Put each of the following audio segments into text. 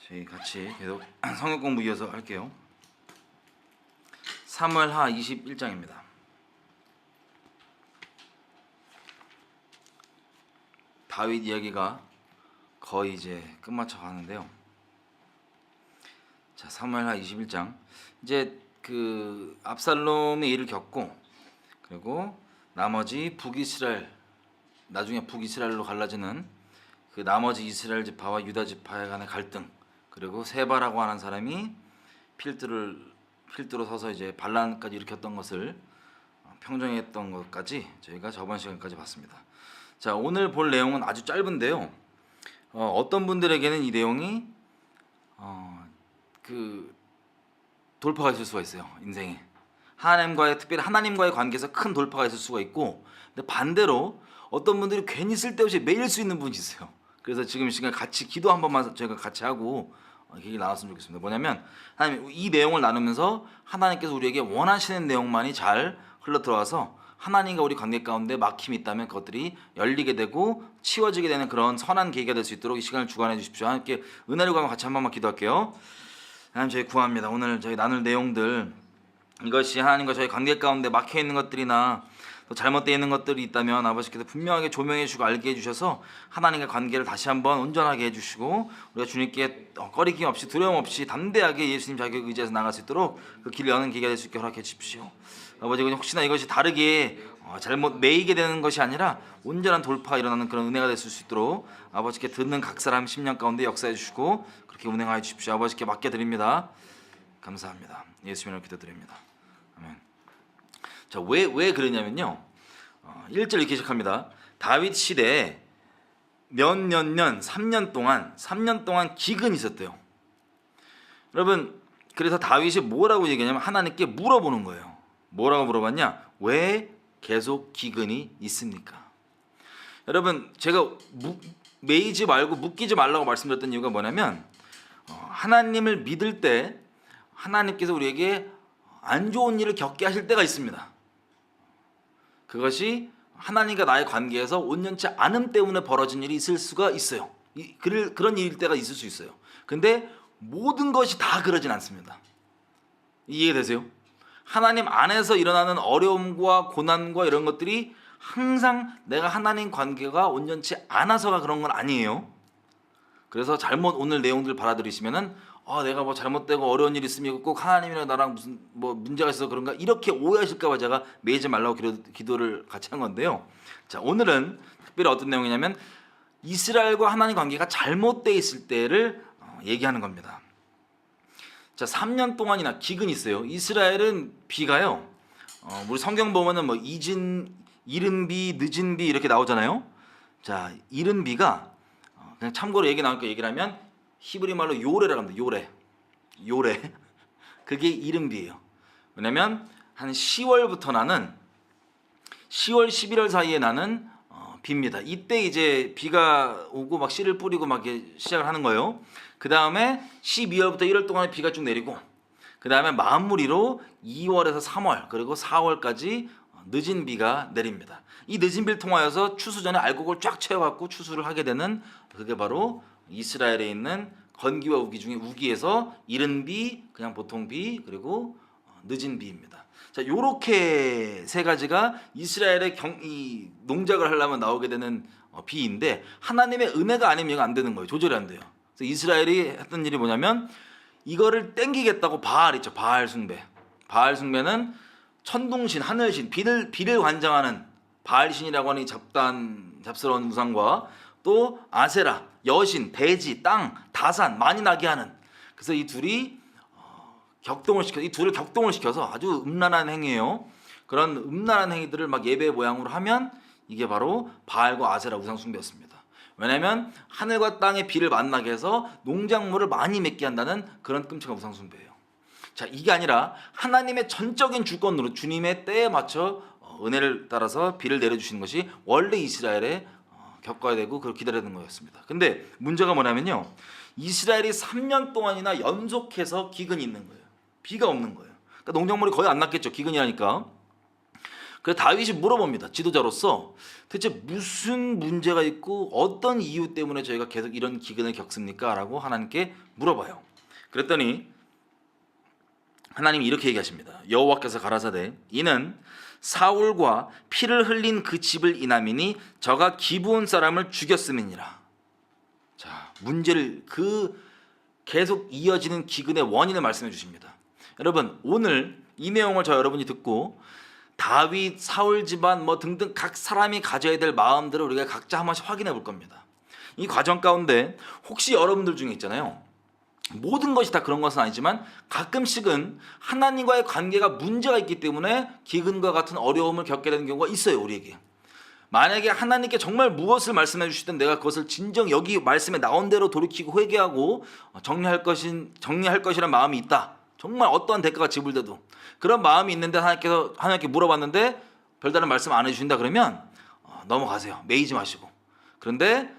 저희 같이 계속 성경 공부 이어서 할게요. 사무엘하 21장입니다. 다윗 이야기가 거의 이제 끝마쳐 가는데요. 자, 사무엘하 21장. 이제 그 압살롬의 일을 겪고, 그리고 나머지 북이스라엘, 나중에 북이스라엘로 갈라지는 그 나머지 이스라엘 지파와 유다 지파의 간의 갈등, 그리고 세바라고 하는 사람이 필두로 서서 이제 반란까지 일으켰던 것을 평정했던 것까지 저희가 저번 시간까지 봤습니다. 자, 오늘 볼 내용은 아주 짧은데요. 어떤 분들에게는 이 내용이 그 돌파가 있을 수가 있어요. 인생에 특별히 하나님과의 관계에서 큰 돌파가 있을 수가 있고, 근데 반대로 어떤 분들이 괜히 쓸데없이 매일 수 있는 분이 있어요. 그래서 지금 이 시간 같이 기도 한 번만 저희가 같이 하고 얘기 나눴으면 좋겠습니다. 뭐냐면, 하나님, 이 내용을 나누면서 하나님께서 우리에게 원하시는 내용만이 잘 흘러 들어와서 하나님과 우리 관계 가운데 막힘이 있다면 그것들이 열리게 되고 치워지게 되는 그런 선한 계기가 될 수 있도록 이 시간을 주관해 주십시오. 함께 은혜를 구하며 같이 한 번만 기도할게요. 하나님, 저희 구합니다. 오늘 저희 나눌 내용들, 이것이 하나님과 저희 관계 가운데 막혀 있는 것들이나 또 잘못되어 있는 것들이 있다면 아버지께서 분명하게 조명해 주시고 알게 해주셔서 하나님과 관계를 다시 한번 온전하게 해주시고, 우리가 주님께 꺼리낌 없이 두려움 없이 담대하게 예수님 자격 의지해서 나갈 수 있도록 그 길을 여는 계기가 될 수 있게 허락해 주십시오. 아버지, 혹시나 이것이 다르게 잘못 매이게 되는 것이 아니라 온전한 돌파가 일어나는 그런 은혜가 될 수 있도록 아버지께 듣는 각 사람 심령 가운데 역사해 주시고 그렇게 운행하여 주십시오. 아버지께 맡겨드립니다. 감사합니다. 예수님으로 기도드립니다. 아멘. 자, 왜 그러냐면요, 1절 이렇게 시작합니다. 다윗 시대에 년 3년 동안 기근이 있었대요. 여러분, 그래서 다윗이 뭐라고 얘기하냐면 하나님께 물어보는 거예요. 뭐라고 물어봤냐? 왜 계속 기근이 있습니까? 여러분, 제가 매이지 말고 묶이지 말라고 말씀드렸던 이유가 뭐냐면, 하나님을 믿을 때 하나님께서 우리에게 안 좋은 일을 겪게 하실 때가 있습니다. 그것이 하나님과 나의 관계에서 온전치 않음 때문에 벌어진 일이 있을 수가 있어요. 그런 일일 때가 있을 수 있어요. 근데 모든 것이 다 그러진 않습니다. 이해되세요? 하나님 안에서 일어나는 어려움과 고난과 이런 것들이 항상 내가 하나님 관계가 온전치 않아서가 그런 건 아니에요. 그래서 잘못 오늘 내용들 받아들이시면은 내가 뭐 잘못되고 어려운 일이 있으면 꼭 하나님이랑 나랑 무슨 뭐 문제가 있어서 그런가 이렇게 오해하실까봐 제가 매이지 말라고 기도를 같이 한 건데요. 자, 오늘은 특별히 어떤 내용이냐면 이스라엘과 하나님 관계가 잘못되어 있을 때를 얘기하는 겁니다. 자, 3년 동안이나 기근이 있어요. 이스라엘은 비가요, 우리 성경 보면은 뭐 이른 비, 늦은 비 이렇게 나오잖아요. 자, 이른 비가 그냥 참고로 얘기 나오니까 얘기를 하면 히브리 말로 요레라고 합니다. 요레. 그게 이른 비예요. 왜냐면 한 10월부터 나는 10월, 11월 사이에 나는 비입니다. 이때 이제 비가 오고 막 씨를 뿌리고 막 시작을 하는 거예요. 그 다음에 12월부터 1월 동안에 비가 쭉 내리고, 그 다음에 마무리로 2월에서 3월 그리고 4월까지 늦은 비가 내립니다. 이 늦은 비를 통하여서 추수 전에 알곡을 쫙 채워갖고 추수를 하게 되는, 그게 바로 이스라엘에 있는 건기와 우기 중에 우기에서 이른 비, 그냥 보통 비, 그리고 늦은 비입니다. 자, 요렇게 세 가지가 이스라엘의 이 농작을 하려면 나오게 되는 비인데, 하나님의 은혜가 아니면 이거 안 되는 거예요. 조절이 안 돼요. 그래서 이스라엘이 했던 일이 뭐냐면 이거를 땡기겠다고 바알 있죠. 바알 숭배. 바알 숭배는 천둥신, 하늘신, 비를 관장하는 바알신이라고 하는 이 잡스러운 우상과 또 아세라, 여신, 대지, 땅, 다산, 많이 나게 하는, 그래서 이 둘을 격동을 시켜서 아주 음란한 행위예요. 그런 음란한 행위들을 막 예배 모양으로 하면 이게 바로 바알과 아세라 우상 숭배였습니다. 왜냐하면 하늘과 땅의 비를 만나게 해서 농작물을 많이 맺게 한다는 그런 끔찍한 우상 숭배예요. 자, 이게 아니라 하나님의 전적인 주권으로 주님의 때에 맞춰 은혜를 따라서 비를 내려주시는 것이 원래 이스라엘에 겪어야 되고 그걸 기다려야 되는 거였습니다. 근데 문제가 뭐냐면요, 이스라엘이 3년 동안이나 연속해서 기근이 있는 거예요. 비가 없는 거예요. 그러니까 농작물이 거의 안 났겠죠, 기근이라니까. 그래서 다윗이 물어봅니다. 지도자로서 대체 무슨 문제가 있고 어떤 이유 때문에 저희가 계속 이런 기근을 겪습니까? 라고 하나님께 물어봐요. 그랬더니 하나님이 이렇게 얘기하십니다. 여호와께서 가라사대 이는 사울과 피를 흘린 그 집을 인함이니 저가 기브온 사람을 죽였음이니라. 자, 문제를 계속 이어지는 기근의 원인을 말씀해 주십니다. 여러분, 오늘 이 내용을 여러분이 듣고 다윗, 사울 집안 등등 각 사람이 가져야 될 마음들을 우리가 각자 한 번씩 확인해 볼 겁니다. 이 과정 가운데 혹시 여러분들 중에 있잖아요. 모든 것이 다 그런 것은 아니지만 가끔씩은 하나님과의 관계가 문제가 있기 때문에 기근과 같은 어려움을 겪게 되는 경우가 있어요, 우리에게. 만약에 하나님께 정말 무엇을 말씀해 주시든 내가 그것을 진정 여기 말씀에 나온 대로 돌이키고 회개하고 정리할 것이란 마음이 있다. 정말 어떠한 대가가 지불돼도 그런 마음이 있는데 하나님께 물어봤는데 별다른 말씀 안 해주신다 그러면 넘어가세요. 매이지 마시고. 그런데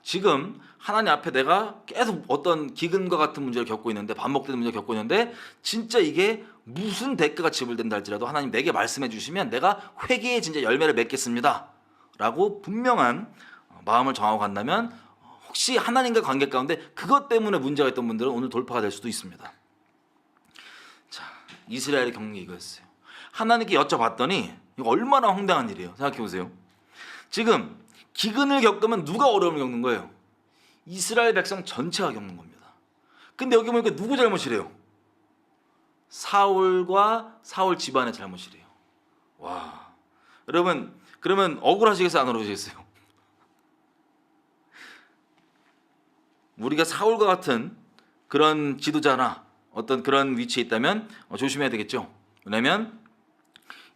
지금 하나님 앞에 내가 계속 어떤 기근과 같은 문제를 겪고 있는데, 반복되는 문제를 겪고 있는데 진짜 이게 무슨 대가가 지불된다 할지라도 하나님 내게 말씀해 주시면 내가 회개의 진짜 열매를 맺겠습니다 라고 분명한 마음을 정하고 간다면 혹시 하나님과 관계 가운데 그것 때문에 문제가 있던 분들은 오늘 돌파가 될 수도 있습니다. 자, 이스라엘의 경력이 이거였어요. 하나님께 여쭤봤더니 이거 얼마나 황당한 일이에요. 생각해 보세요. 지금 기근을 겪으면 누가 어려움을 겪는 거예요? 이스라엘 백성 전체가 겪는 겁니다. 근데 여기 보니까 누구 잘못이래요? 사울과 사울 집안의 잘못이래요. 와, 여러분 그러면 억울하시겠어요? 안 억울하시겠어요? 우리가 사울과 같은 그런 지도자나 어떤 그런 위치에 있다면 조심해야 되겠죠. 왜냐하면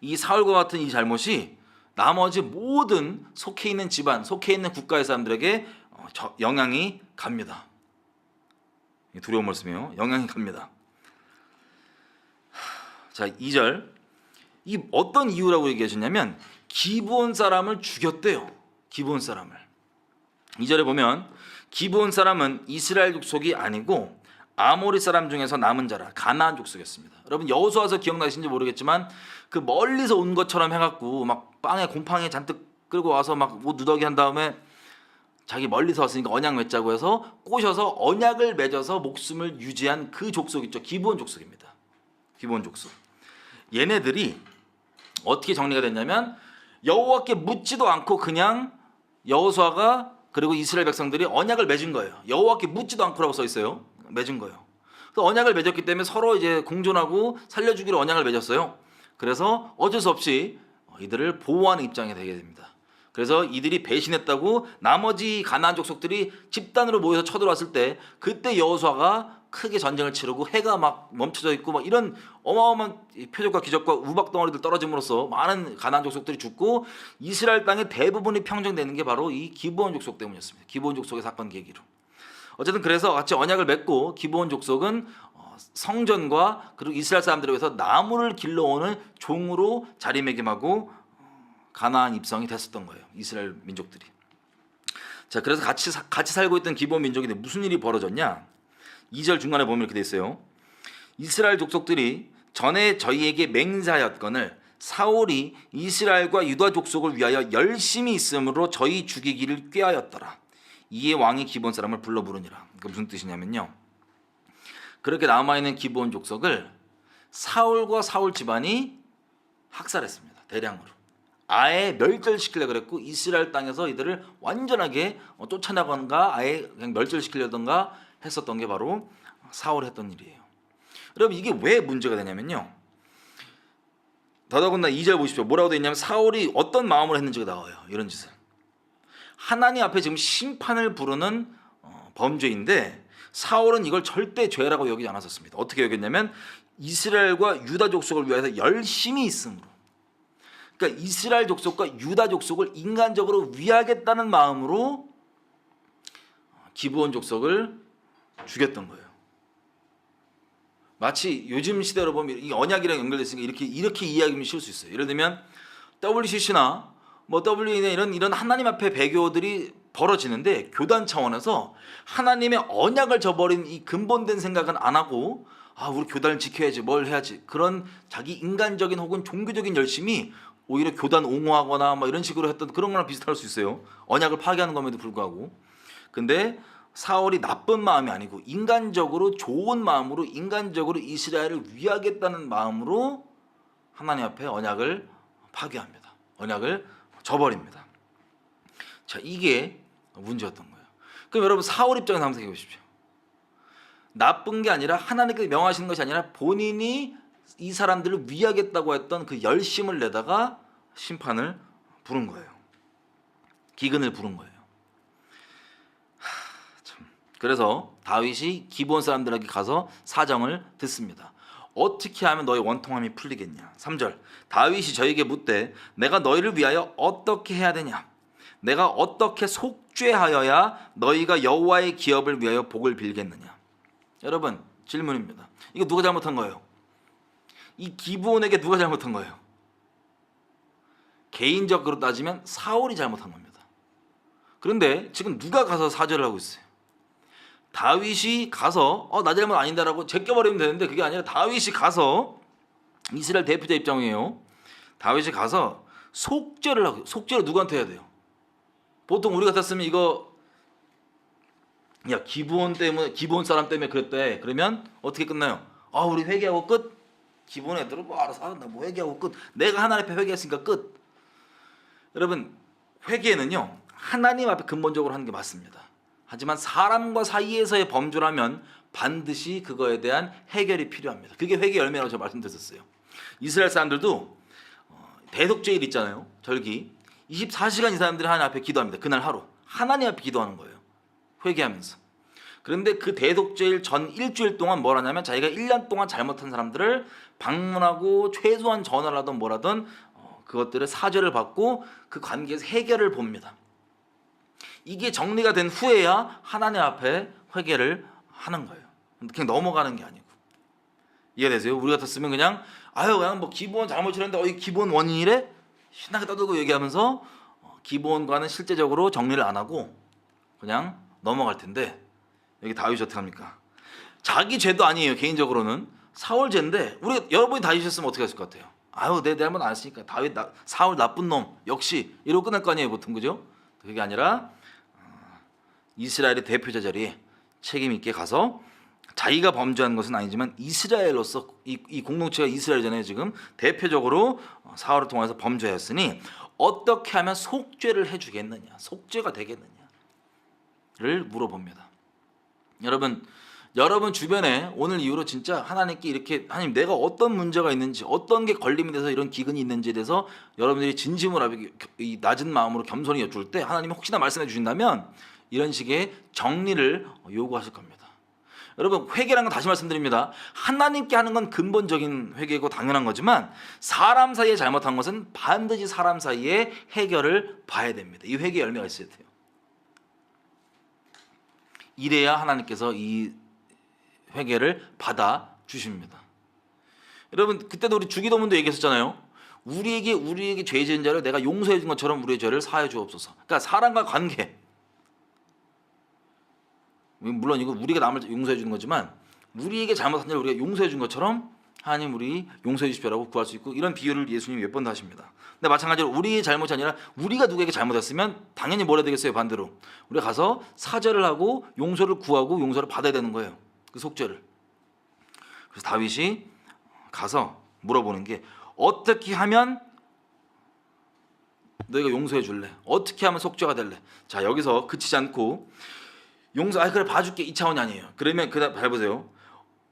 이 사울과 같은 이 잘못이 나머지 모든 속해 있는 집안, 속해 있는 국가의 사람들에게 영향이 갑니다. 두려운 말씀이에요. 영향이 갑니다. 자, 2절. 이 어떤 이유라고 얘기하셨냐면 기브온 사람을 죽였대요. 기브온 사람을. 2절에 보면 기브온 사람은 이스라엘 족속이 아니고 아모리 사람 중에서 남은 자라 가나안 족속이었습니다. 여러분 여호수아서 기억나시는지 모르겠지만 그 멀리서 온 것처럼 해갖고 막 빵에 곰팡이 잔뜩 끌고 와서 막 옷 누더기 한 다음에 자기 멀리서 왔으니까 언약 맺자고 해서 꼬셔서 언약을 맺어서 목숨을 유지한 그 족속 있죠. 기브온 족속입니다. 기브온 족속. 얘네들이 어떻게 정리가 됐냐면 여호와께 묻지도 않고 그냥 여호수아가 그리고 이스라엘 백성들이 언약을 맺은 거예요. 여호와께 묻지도 않고라고 써 있어요. 맺은 거예요. 그래서 언약을 맺었기 때문에 서로 이제 공존하고 살려주기로 언약을 맺었어요. 그래서 어쩔 수 없이 이들을 보호하는 입장이 되게 됩니다. 그래서 이들이 배신했다고 나머지 가나안 족속들이 집단으로 모여서 쳐들어왔을 때 그때 여호수아가 크게 전쟁을 치르고 해가 막 멈춰져 있고 막 이런 어마어마한 표적과 기적과 우박 덩어리들 떨어짐으로써 많은 가나안 족속들이 죽고 이스라엘 땅의 대부분이 평정되는 게 바로 이 기브온 족속 때문이었습니다. 기브온 족속의 사건 계기로. 어쨌든 그래서 같이 언약을 맺고 기브온 족속은 성전과 그리고 이스라엘 사람들을 위해서 나무를 길러오는 종으로 자리매김하고 가나안 입성이 됐었던 거예요. 이스라엘 민족들이. 자, 그래서 같이 살고 있던 기브온 민족인데 무슨 일이 벌어졌냐? 2절 중간에 보면 이렇게 돼 있어요. 이스라엘 족속들이 전에 저희에게 맹세하였거늘 사울이 이스라엘과 유다 족속을 위하여 열심히 있으므로 저희 죽이기를 꾀하였더라. 이에 왕이 기브온 사람을 불러 부르니라. 그게 무슨 뜻이냐면요. 그렇게 남아있는 기브온 족속을 사울과 사울 집안이 학살했습니다. 대량으로. 아예 멸절시키려고 그랬고 이스라엘 땅에서 이들을 완전하게 쫓아나거나 아예 그냥 멸절시키려던가 했었던 게 바로 사울이 했던 일이에요. 여러분 이게 왜 문제가 되냐면요. 더더군다나 2절 보십시오. 뭐라고 되어 있냐면 사울이 어떤 마음으로 했는지가 나와요. 이런 짓을. 하나님 앞에 지금 심판을 부르는 범죄인데 사울은 이걸 절대 죄라고 여기지 않았었습니다. 어떻게 여겼냐면 이스라엘과 유다 족속을 위해서 열심히 있음으로. 그러니까 이스라엘 족속과 유다 족속을 인간적으로 위하겠다는 마음으로 기브온 족속을 죽였던 거예요. 마치 요즘 시대로 보면 이 언약이랑 연결됐으니까 이렇게 이해하기는 쉬울 수 있어요. 예를 들면 WCC나 WE나 이런 하나님 앞에 배교들이 벌어지는데 교단 차원에서 하나님의 언약을 저버린 이 근본된 생각은 안 하고 우리 교단을 지켜야지 뭘 해야지 그런 자기 인간적인 혹은 종교적인 열심이 오히려 교단 옹호하거나 뭐 이런 식으로 했던 그런 거랑 비슷할 수 있어요. 언약을 파괴하는 것에도 불구하고. 근데 사울이 나쁜 마음이 아니고 인간적으로 좋은 마음으로 인간적으로 이스라엘을 위하겠다는 마음으로 하나님 앞에 언약을 파괴합니다. 언약을 저버립니다. 자, 이게 문제였던 거예요. 그럼 여러분 사울 입장에서 한번 생각해 보십시오. 나쁜 게 아니라 하나님께 명하시는 것이 아니라 본인이 이 사람들을 위하겠다고 했던 그 열심을 내다가 심판을 부른 거예요. 기근을 부른 거예요. 참. 그래서 다윗이 기브온 사람들에게 가서 사정을 듣습니다. 어떻게 하면 너의 원통함이 풀리겠냐. 3절 다윗이 저에게 묻되 내가 너희를 위하여 어떻게 해야 되냐. 내가 어떻게 속죄하여야 너희가 여호와의 기업을 위하여 복을 빌겠느냐. 여러분 질문입니다. 이거 누가 잘못한 거예요? 이 기브온에게 누가 잘못한 거예요? 개인적으로 따지면 사울이 잘못한 겁니다. 그런데 지금 누가 가서 사죄를 하고 있어요? 다윗이 가서 나 잘못 아닌다라고 제껴버리면 되는데 그게 아니라 다윗이 가서 이스라엘 대표자 입장이에요. 다윗이 가서 속죄를 하고, 속죄를 누구한테 해야 돼요? 보통 우리 같았으면 이거 야 기브온 때문에 기브온 사람 때문에 그랬대. 그러면 어떻게 끝나요? 우리 회개하고 끝. 기브온 애들은 뭐 알아서 한다. 뭐 회개하고 끝. 내가 하나님 앞에 회개했으니까 끝. 여러분 회개는요 하나님 앞에 근본적으로 하는 게 맞습니다. 하지만 사람과 사이에서의 범죄라면 반드시 그거에 대한 해결이 필요합니다. 그게 회개 열매라고 제가 말씀드렸어요. 이스라엘 사람들도 대속죄일 있잖아요. 절기 24시간 이 사람들이 하나님 앞에 기도합니다. 그날 하루 하나님 앞에 기도하는 거예요. 회개하면서. 그런데 그 대속죄일 전 일주일 동안 뭘 하냐면 자기가 1년 동안 잘못한 사람들을 방문하고 최소한 전화를 하든 뭐라든 그것들을 사죄를 받고 그 관계에서 해결을 봅니다. 이게 정리가 된 후에야 하나님 앞에 회개를 하는 거예요. 그냥 넘어가는 게 아니고. 이해되세요? 우리 같았으면 그냥 그냥 뭐 기브온 잘못을 했는데 기브온 원인이래? 신나게 떠들고 얘기하면서 기브온과는 실제적으로 정리를 안 하고 그냥 넘어갈 텐데 여기 다윗이 어떻게 합니까? 자기 죄도 아니에요. 개인적으로는 사울 죄인데 우리 여러분이 다윗이었으면 어떻게 했을 것 같아요? 내 잘못 안 했으니까 사울 나쁜 놈 역시 이러고 끝날 거 아니에요 보통. 그죠? 그게 아니라 이스라엘의 대표자 자리에 책임 있게 가서 자기가 범죄한 것은 아니지만 이스라엘로서 이 공동체가 이스라엘이잖아요. 지금 대표적으로 사울을 통해서 범죄했으니 어떻게 하면 속죄를 해주겠느냐, 속죄가 되겠느냐를 물어봅니다. 여러분 주변에 오늘 이후로 진짜 하나님께 이렇게 하나님 내가 어떤 문제가 있는지 어떤 게 걸림이 돼서 이런 기근이 있는지에 대해서 여러분들이 진심으로 이 낮은 마음으로 겸손히 여쭐 때 하나님이 혹시나 말씀해 주신다면 이런 식의 정리를 요구하실 겁니다. 여러분 회개라는 건 다시 말씀드립니다. 하나님께 하는 건 근본적인 회개고 당연한 거지만 사람 사이에 잘못한 것은 반드시 사람 사이에 해결을 봐야 됩니다. 이 회개 열매가 있어야 돼요. 이래야 하나님께서 이 회개를 받아 주십니다. 여러분 그때도 우리 주기도문도 얘기했었잖아요. 우리에게 죄 지은 자를 내가 용서해 준 것처럼 우리의 죄를 사하여 주옵소서. 그러니까 사람과 관계. 물론 이거 우리가 남을 용서해 주는 거지만 우리에게 잘못한 자를 우리가 용서해 준 것처럼 하나님 우리 용서해 주십시오라고 구할 수 있고 이런 비유를 예수님이 몇 번도 하십니다. 근데 마찬가지로 우리의 잘못이 아니라 우리가 누구에게 잘못했으면 당연히 뭘 해야 되겠어요? 반대로 우리가 가서 사죄를 하고 용서를 구하고 용서를 받아야 되는 거예요. 그 속죄를. 그래서 다윗이 가서 물어보는 게 어떻게 하면 너희가 용서해 줄래? 어떻게 하면 속죄가 될래? 자 여기서 그치지 않고 그래 봐줄게 이 차원이 아니에요. 그러면 그다음 잘 보세요.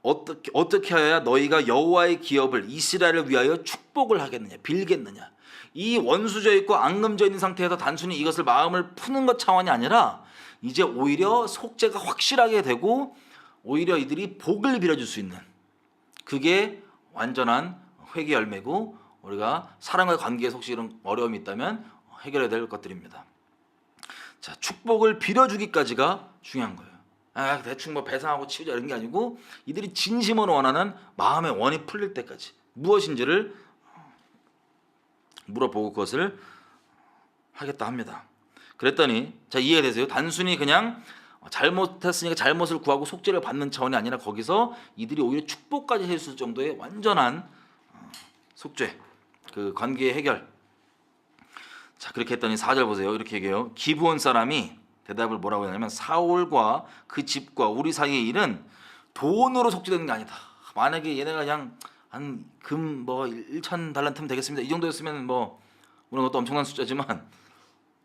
어떻게 하여야 너희가 여호와의 기업을 이스라엘을 위하여 축복을 하겠느냐 빌겠느냐. 이 원수져 있고 앙금져 있는 상태에서 단순히 이것을 마음을 푸는 것 차원이 아니라 이제 오히려 속죄가 확실하게 되고 오히려 이들이 복을 빌어줄 수 있는 그게 완전한 회개 열매고 우리가 사랑과의 관계에서 혹시 이런 어려움이 있다면 해결해야 될 것들입니다. 자, 축복을 빌어주기까지가 중요한 거예요. 대충 뭐 배상하고 치우자 이런 게 아니고 이들이 진심으로 원하는 마음의 원이 풀릴 때까지 무엇인지를 물어보고 그것을 하겠다 합니다. 그랬더니 자 이해가 되세요? 단순히 그냥 잘못했으니까 잘못을 구하고 속죄를 받는 차원이 아니라 거기서 이들이 오히려 축복까지 해줄 정도의 완전한 속죄, 그 관계의 해결 자, 그렇게 했더니 4절 보세요. 이렇게 얘기해요. 기브온 사람이 대답을 뭐라고 하냐면 사울과 그 집과 우리 사이의 일은 돈으로 속죄되는 게 아니다. 만약에 얘네가 그냥 한 금 뭐 1천 달란트면 되겠습니다. 이 정도였으면 뭐 물론 그것도 엄청난 숫자지만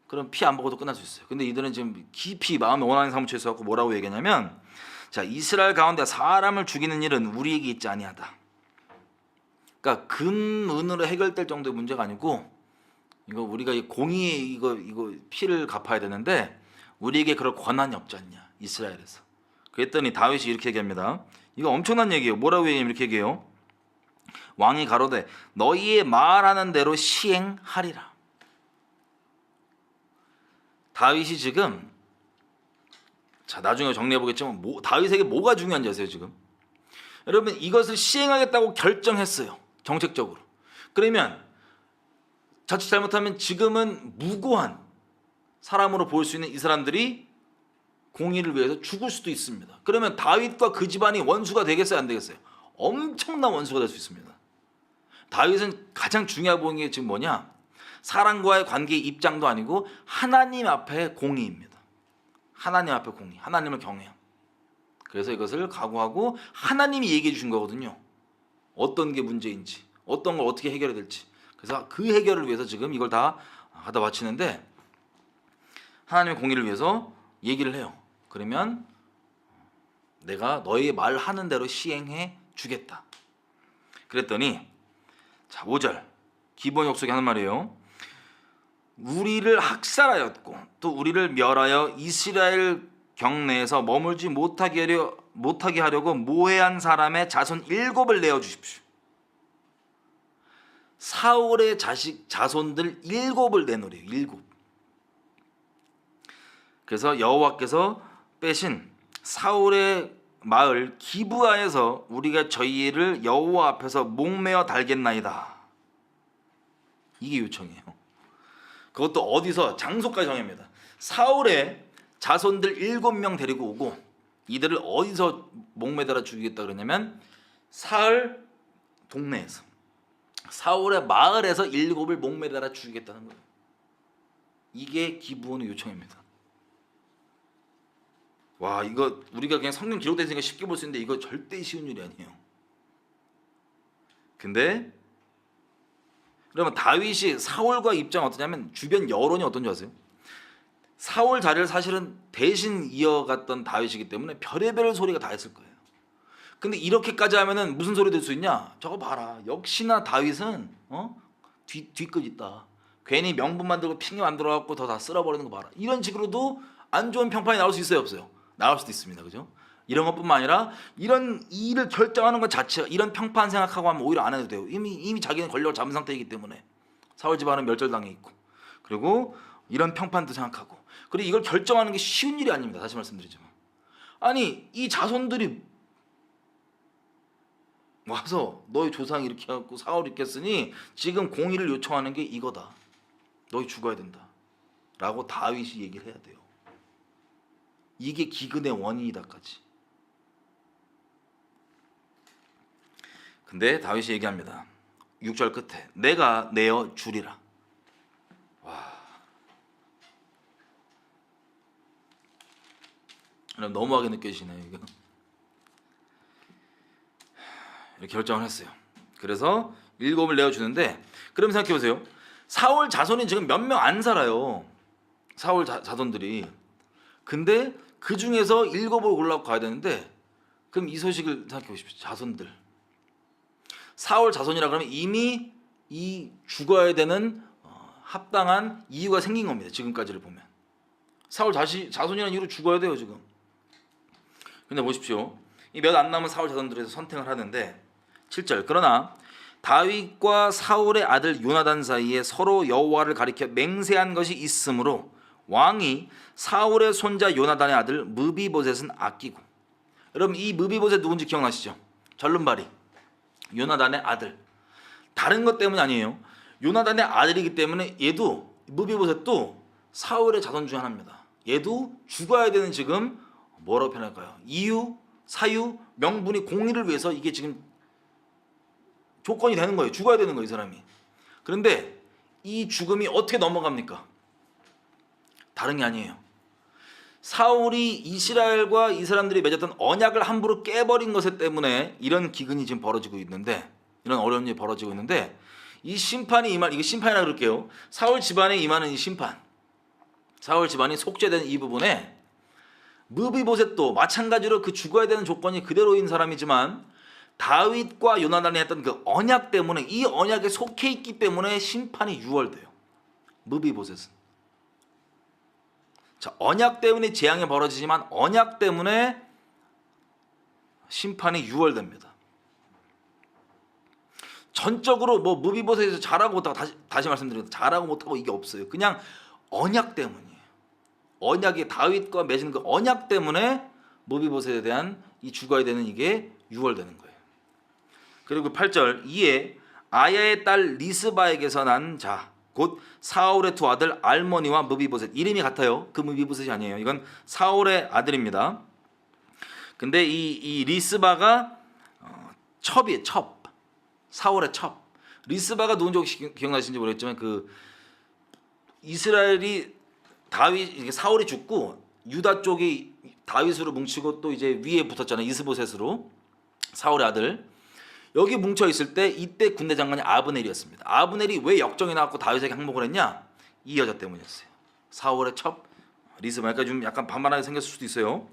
그럼 피 안 보고도 끝날 수 있어요. 근데 이들은 지금 깊이 마음에 원한이 사무쳐 있어 갖고 뭐라고 얘기하냐면 자, 이스라엘 가운데 사람을 죽이는 일은 우리에게 있지 아니하다. 그러니까 금, 은으로 해결될 정도의 문제가 아니고 이거 우리가 이 공의 이거 피를 갚아야 되는데 우리에게 그럴 권한이 없지 않냐 이스라엘에서. 그랬더니 다윗이 이렇게 얘기합니다. 이거 엄청난 얘기예요. 뭐라고 얘기하면 이렇게 얘기해요. 왕이 가로되 너희의 말하는 대로 시행하리라. 다윗이 지금 자 나중에 정리해 보겠지만 다윗에게 뭐가 중요한지 아세요 지금? 여러분 이것을 시행하겠다고 결정했어요. 정책적으로. 그러면 자칫 잘못하면 지금은 무고한 사람으로 볼 수 있는 이 사람들이 공의를 위해서 죽을 수도 있습니다. 그러면 다윗과 그 집안이 원수가 되겠어요 안 되겠어요? 엄청난 원수가 될 수 있습니다. 다윗은 가장 중요하게 보는 게 지금 뭐냐? 사람과의 관계의 입장도 아니고 하나님 앞에 공의입니다. 하나님 앞에 공의, 하나님을 경외함. 그래서 이것을 각오하고 하나님이 얘기해 주신 거거든요. 어떤 게 문제인지, 어떤 걸 어떻게 해결해야 될지. 그래서 그 해결을 위해서 지금 이걸 다 하다 마치는데 하나님의 공의를 위해서 얘기를 해요. 그러면 내가 너희 말하는 대로 시행해 주겠다. 그랬더니 자 5절 기본 역속이 하는 말이에요. 우리를 학살하였고 또 우리를 멸하여 이스라엘 경내에서 머물지 못하게 하려고 모해한 사람의 자손 7을 내어주십시오. 사울의 자손들 7을 내놓으래요. 7. 그래서 여호와께서 빼신 사울의 마을 기브아에서 우리가 저희를 여호와 앞에서 목매어 달겠나이다. 이게 요청이에요. 그것도 어디서 장소까지 정합니다. 사울의 자손들 7명 데리고 오고 이들을 어디서 목매달아 죽이겠다 그러냐면 사울 동네에서 사울의 마을에서 7을 목매달아 죽이겠다는 거예요. 이게 기브온의 요청입니다. 와 이거 우리가 그냥 성경 기록된 생각 쉽게 볼 수 있는데 이거 절대 쉬운 일이 아니에요. 근데 그러면 다윗이 사울과 입장 어떠냐면 주변 여론이 어떤지 아세요? 사울 자리를 사실은 대신 이어갔던 다윗이기 때문에 별의별 소리가 다 했을 거예요. 근데 이렇게까지 하면은 무슨 소리 들 수 있냐? 저거 봐라. 역시나 다윗은 뒤끝 있다. 괜히 명분 만들고 핑계 만들어 갖고 더 다 쓸어버리는 거 봐라. 이런 식으로도 안 좋은 평판이 나올 수 있어요, 없어요? 나올 수도 있습니다. 그죠? 이런 것뿐만 아니라 이런 일을 결정하는 것 자체가 이런 평판 생각하고 하면 오히려 안 해도 돼요. 이미 자기는 권력을 잡은 상태이기 때문에 사울 집안은 멸절당해 있고 그리고 이런 평판도 생각하고 그리고 이걸 결정하는 게 쉬운 일이 아닙니다. 다시 말씀드리지만 아니 이 자손들이 와서 너희 조상이 이렇게 해갖고 사울이 이렇게 했으니 지금 공의를 요청하는 게 이거다. 너희 죽어야 된다. 라고 다윗이 얘기를 해야 돼요. 이게 기근의 원인이다까지. 근데 다윗이 얘기합니다. 6절 끝에 내가 내어 주리라. 와, 너무하게 느껴지시나요 이거? 이렇게 결정을 했어요. 그래서 7을 내어주는데 그럼 생각해보세요. 사울 자손이 지금 몇 명 안 살아요. 사울 자손들이. 근데 그 중에서 7을 골라고 가야 되는데 그럼 이 소식을 생각해보십시오. 자손들 사울 자손이라 그러면 이미 이 죽어야 되는 합당한 이유가 생긴 겁니다. 지금까지를 보면 사울 자손이라는 이유로 죽어야 돼요 지금. 근데 보십시오. 이 몇 안 남은 사울 자손들에서 선택을 하는데 7절 그러나 다윗과 사울의 아들 요나단 사이에 서로 여호와를 가리켜 맹세한 것이 있으므로 왕이 사울의 손자 요나단의 아들 무비보셋은 아끼고. 여러분 이 무비보셋 누군지 기억나시죠? 절름발이 요나단의 아들. 다른 것 때문이 아니에요. 요나단의 아들이기 때문에 얘도 무비보셋도 사울의 자손 중 하나입니다. 얘도 죽어야 되는 지금 뭐라고 표현할까요? 이유, 사유, 명분이 공의를 위해서 이게 지금 조건이 되는 거예요. 죽어야 되는 거예요 이 사람이. 그런데 이 죽음이 어떻게 넘어갑니까? 다른 게 아니에요. 사울이 이스라엘과 이 사람들이 맺었던 언약을 함부로 깨버린 것 때문에 이런 기근이 지금 벌어지고 있는데, 이런 어려운 일이 벌어지고 있는데, 이 심판이 이게 심판이라 그럴게요. 사울 집안에 임하는 이 심판, 사울 집안이 속죄된 이 부분에 무비보셋도 마찬가지로 그 죽어야 되는 조건이 그대로인 사람이지만 다윗과 요나단이 했던 그 언약 때문에, 이 언약에 속해 있기 때문에 심판이 유월돼요. 무비보셋은. 자, 언약 때문에 재앙이 벌어지지만 언약 때문에 심판이 유월됩니다. 전적으로 뭐 무비보셋에서 잘하고 못하고, 다시 말씀드립니다. 잘하고 못하고 이게 없어요. 그냥 언약 때문이에요. 언약이 다윗과 맺은 그 언약 때문에 무비보셋에 대한 이 죽어야 되는 이게 유월되는 거예요. 그리고 8절, 이에 아야의 딸 리스바에게서 난 자 곧 사울의 두 아들 알모니와 무비보셋, 이름이 같아요. 그 무비보셋이 아니에요. 이건 사울의 아들입니다. 근데 이 리스바가 첩이에요. 첩. 사울의 첩. 리스바가 누군지 혹시 기억나시는지 모르겠지만 그 이스라엘이 사울이 죽고 유다 쪽이 다윗으로 뭉치고 또 이제 위에 붙었잖아요. 이스보셋으로, 사울의 아들. 여기 뭉쳐 있을 때 이때 군대 장관이 아브넬이었습니다. 아브넬이 왜 역정이 나왔고 다윗에게 항복을 했냐? 이 여자 때문이었어요. 사울의 첩 리스바. 그러니까 좀 약간 반반하게 생겼을 수도 있어요.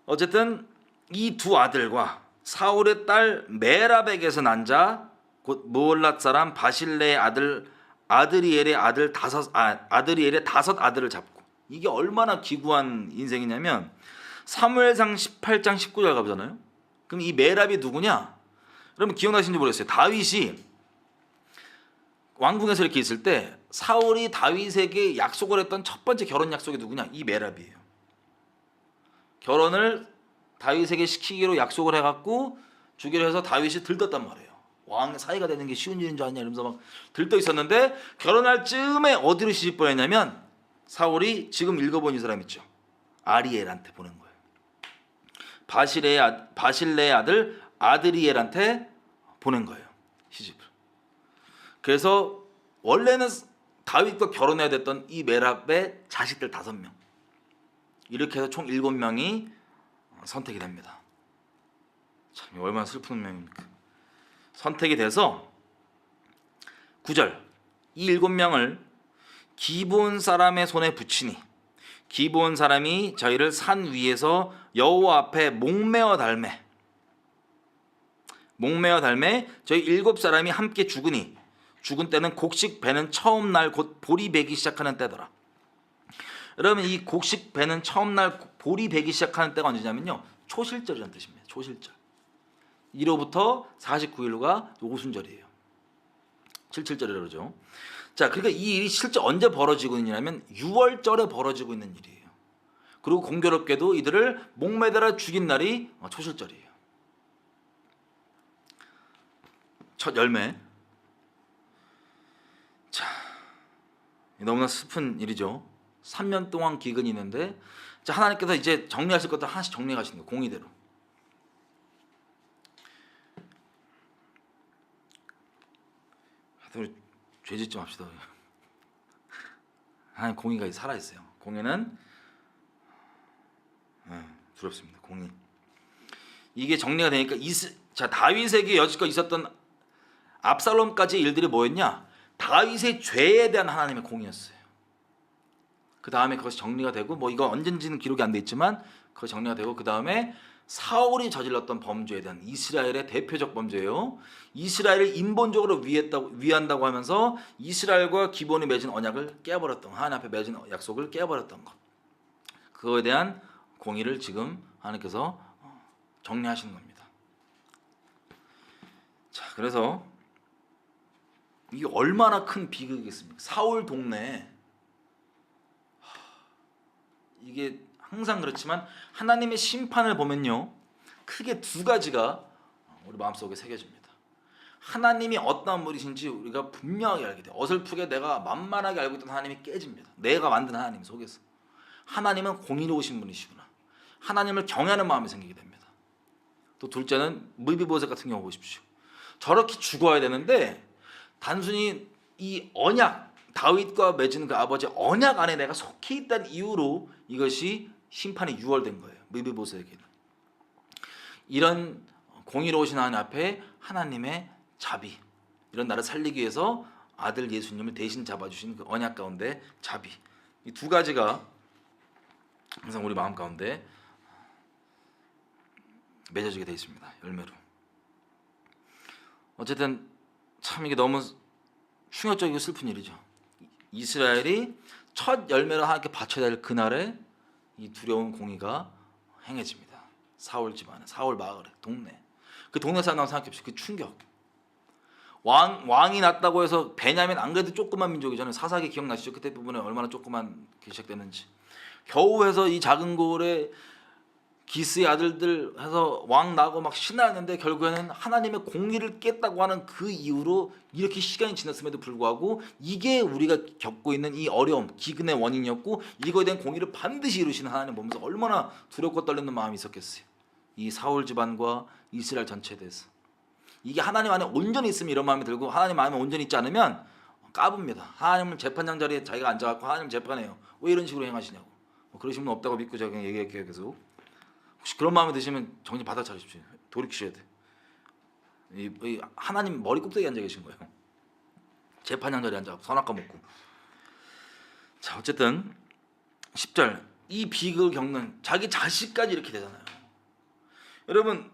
어쨌든 이 두 아들과 사울의 딸 메랍에게서 난 자 곧 모올랏 사람 바실레의 아들 아드리엘의 다섯 아들을 잡고, 이게 얼마나 기구한 인생이냐면 사무엘상 18장 19절 가보잖아요. 그럼 이 메랍이 누구냐? 여러분 기억나시는지 모르겠어요. 다윗이 왕궁에서 이렇게 있을 때 사울이 다윗에게 약속을 했던 첫 번째 결혼 약속이 누구냐? 이 메랍이에요. 결혼을 다윗에게 시키기로 약속을 해갖고 주기로 해서 다윗이 들떴단 말이에요. 왕 사이가 되는 게 쉬운 일인 줄 아냐 이러면서 막 들떠 있었는데, 결혼할 즈음에 어디로 시집 보냈냐면 사울이 지금 읽어본 이 사람 있죠, 아리엘한테 보낸 거예요. 바실레의 아들 아드리엘한테 보낸 거예요, 시집을. 그래서 원래는 다윗과 결혼해야 됐던 이 메랍의 자식들 5명, 이렇게 해서 총 7명이 선택이 됩니다. 참 얼마나 슬픈 운명입니까? 선택이 돼서 9절, 이 7명을 기브온 사람의 손에 붙이니 기브온 사람이 저희를 산 위에서 여호와 앞에 목매어 달매 저희 7사람이 함께 죽으니 죽은 때는 곡식 베는 처음 날 곧 보리 베기 시작하는 때더라. 여러분 이 곡식 베는 처음 날 보리 베기 시작하는 때가 언제냐면요, 초실절이라는 뜻입니다. 초실절. 1호부터 49일로가 오순절이에요. 77절이라고 그러죠. 자, 그러니까 이 일이 실제 언제 벌어지고 있냐면 6월절에 벌어지고 있는 일이에요. 그리고 공교롭게도 이들을 목매달아 죽인 날이 초실절이에요. 첫 열매. 자, 너무나 슬픈 일이죠. 3년 동안 기근이 있는데, 자, 하나님께서 이제 정리하실 것들 하나씩 정리해 가시는 거예요. 공의대로. 하여튼 우리 죄짓 좀 합시다. 하나님 공의가 살아있어요. 공의는 두렵습니다. 공의. 이게 정리가 되니까 자, 다윗에게 여지껏 있었던 압살롬까지 일들이 뭐였냐? 다윗의 죄에 대한 하나님의 공의였어요. 그 다음에 그것이 정리가 되고, 뭐 이거 언젠지는 기록이 안 돼 있지만 그것이 정리가 되고, 그 다음에 사울이 저질렀던 범죄에 대한, 이스라엘의 대표적 범죄예요. 이스라엘을 인본적으로 위한다고 하면서 이스라엘과 기본이 맺은 언약을 깨버렸던, 하나님 앞에 맺은 약속을 깨버렸던 것, 그거에 대한 공의를 지금 하나님께서 정리하시는 겁니다. 자, 그래서 이게 얼마나 큰 비극이겠습니까? 사울 동네에, 이게 항상 그렇지만 하나님의 심판을 보면요, 크게 2가지가 우리 마음속에 새겨집니다. 하나님이 어떤 분이신지 우리가 분명하게 알게 돼요. 어설프게 내가 만만하게 알고 있던 하나님이 깨집니다. 내가 만든 하나님 속에서 하나님은 공의로우신 분이시구나, 하나님을 경외하는 마음이 생기게 됩니다. 또 둘째는 무비보셋 같은 경우 보십시오. 저렇게 죽어야 되는데 단순히 이 언약, 다윗과 맺은 그 아버지 언약 안에 내가 속해 있다는 이유로 이것이 심판이 유월된 거예요. 므비보셋에게는. 이런 공의로우신 하나님 앞에 하나님의 자비, 이런 나를 살리기 위해서 아들 예수님을 대신 잡아주신 그 언약 가운데 자비, 이 두 가지가 항상 우리 마음 가운데 맺어지게 되어 있습니다. 열매로. 어쨌든 참 이게 너무 충격적이고 슬픈 일이죠. 이스라엘이 첫 열매를 하나님께 바쳐야 될 그날에 이 두려운 공의가 행해집니다. 사울 집안에, 사울 마을에, 동네. 그 동네 사람 생각해 보십시오. 그 충격. 왕이 났다고 해서 베냐민 안 그래도 조그만 민족이잖아요. 사사기 기억나시죠? 그때 부분에 얼마나 조그만 게 시작됐는지. 겨우 해서 이 작은 고을에 기스의 아들들 해서 왕 나고 막 신나는데 결국에는 하나님의 공의를 깼다고 하는 그 이유로 이렇게 시간이 지났음에도 불구하고 이게 우리가 겪고 있는 이 어려움, 기근의 원인이었고 이거에 대한 공의를 반드시 이루시는 하나님 보면서 얼마나 두렵고 떨리는 마음이 있었겠어요. 이 사울 집안과 이스라엘 전체에 대해서. 이게 하나님 안에 온전히 있으면 이런 마음이 들고 하나님 안에 온전히 있지 않으면 까붑니다. 하나님을 재판장 자리에 자기가 앉아갖고 하나님 재판해요. 왜 이런 식으로 행하시냐고. 그러신 분 없다고 믿고 제가 그냥 얘기할게요. 계속. 혹시 그런 마음이 드시면 정신 바짝 차리십시오. 돌이키셔야 돼. 이 하나님 머리 꼭대기에 앉아 계신 거예요. 재판장 자리에 앉아 선악과 먹고. 자, 어쨌든 10절 이 비극을 겪는 자기 자식까지 이렇게 되잖아요. 여러분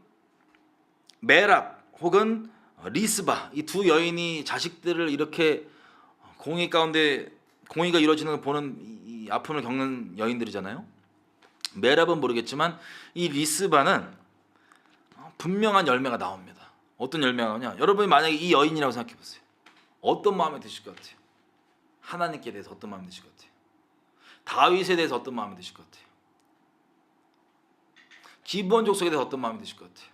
메랍 혹은 리스바 이 두 여인이 자식들을 이렇게 공의 가운데 공의가 이루어지는 걸 보는 이 아픔을 겪는 여인들이잖아요. 메랍은 모르겠지만 이 리스바는 분명한 열매가 나옵니다. 어떤 열매가 나오냐? 여러분이 만약에 이 여인이라고 생각해 보세요. 어떤 마음이 드실 것 같아요? 하나님께 대해서 어떤 마음이 드실 것 같아요? 다윗에 대해서 어떤 마음이 드실 것 같아요? 기브온 족속에 대해서 어떤 마음이 드실 것 같아요?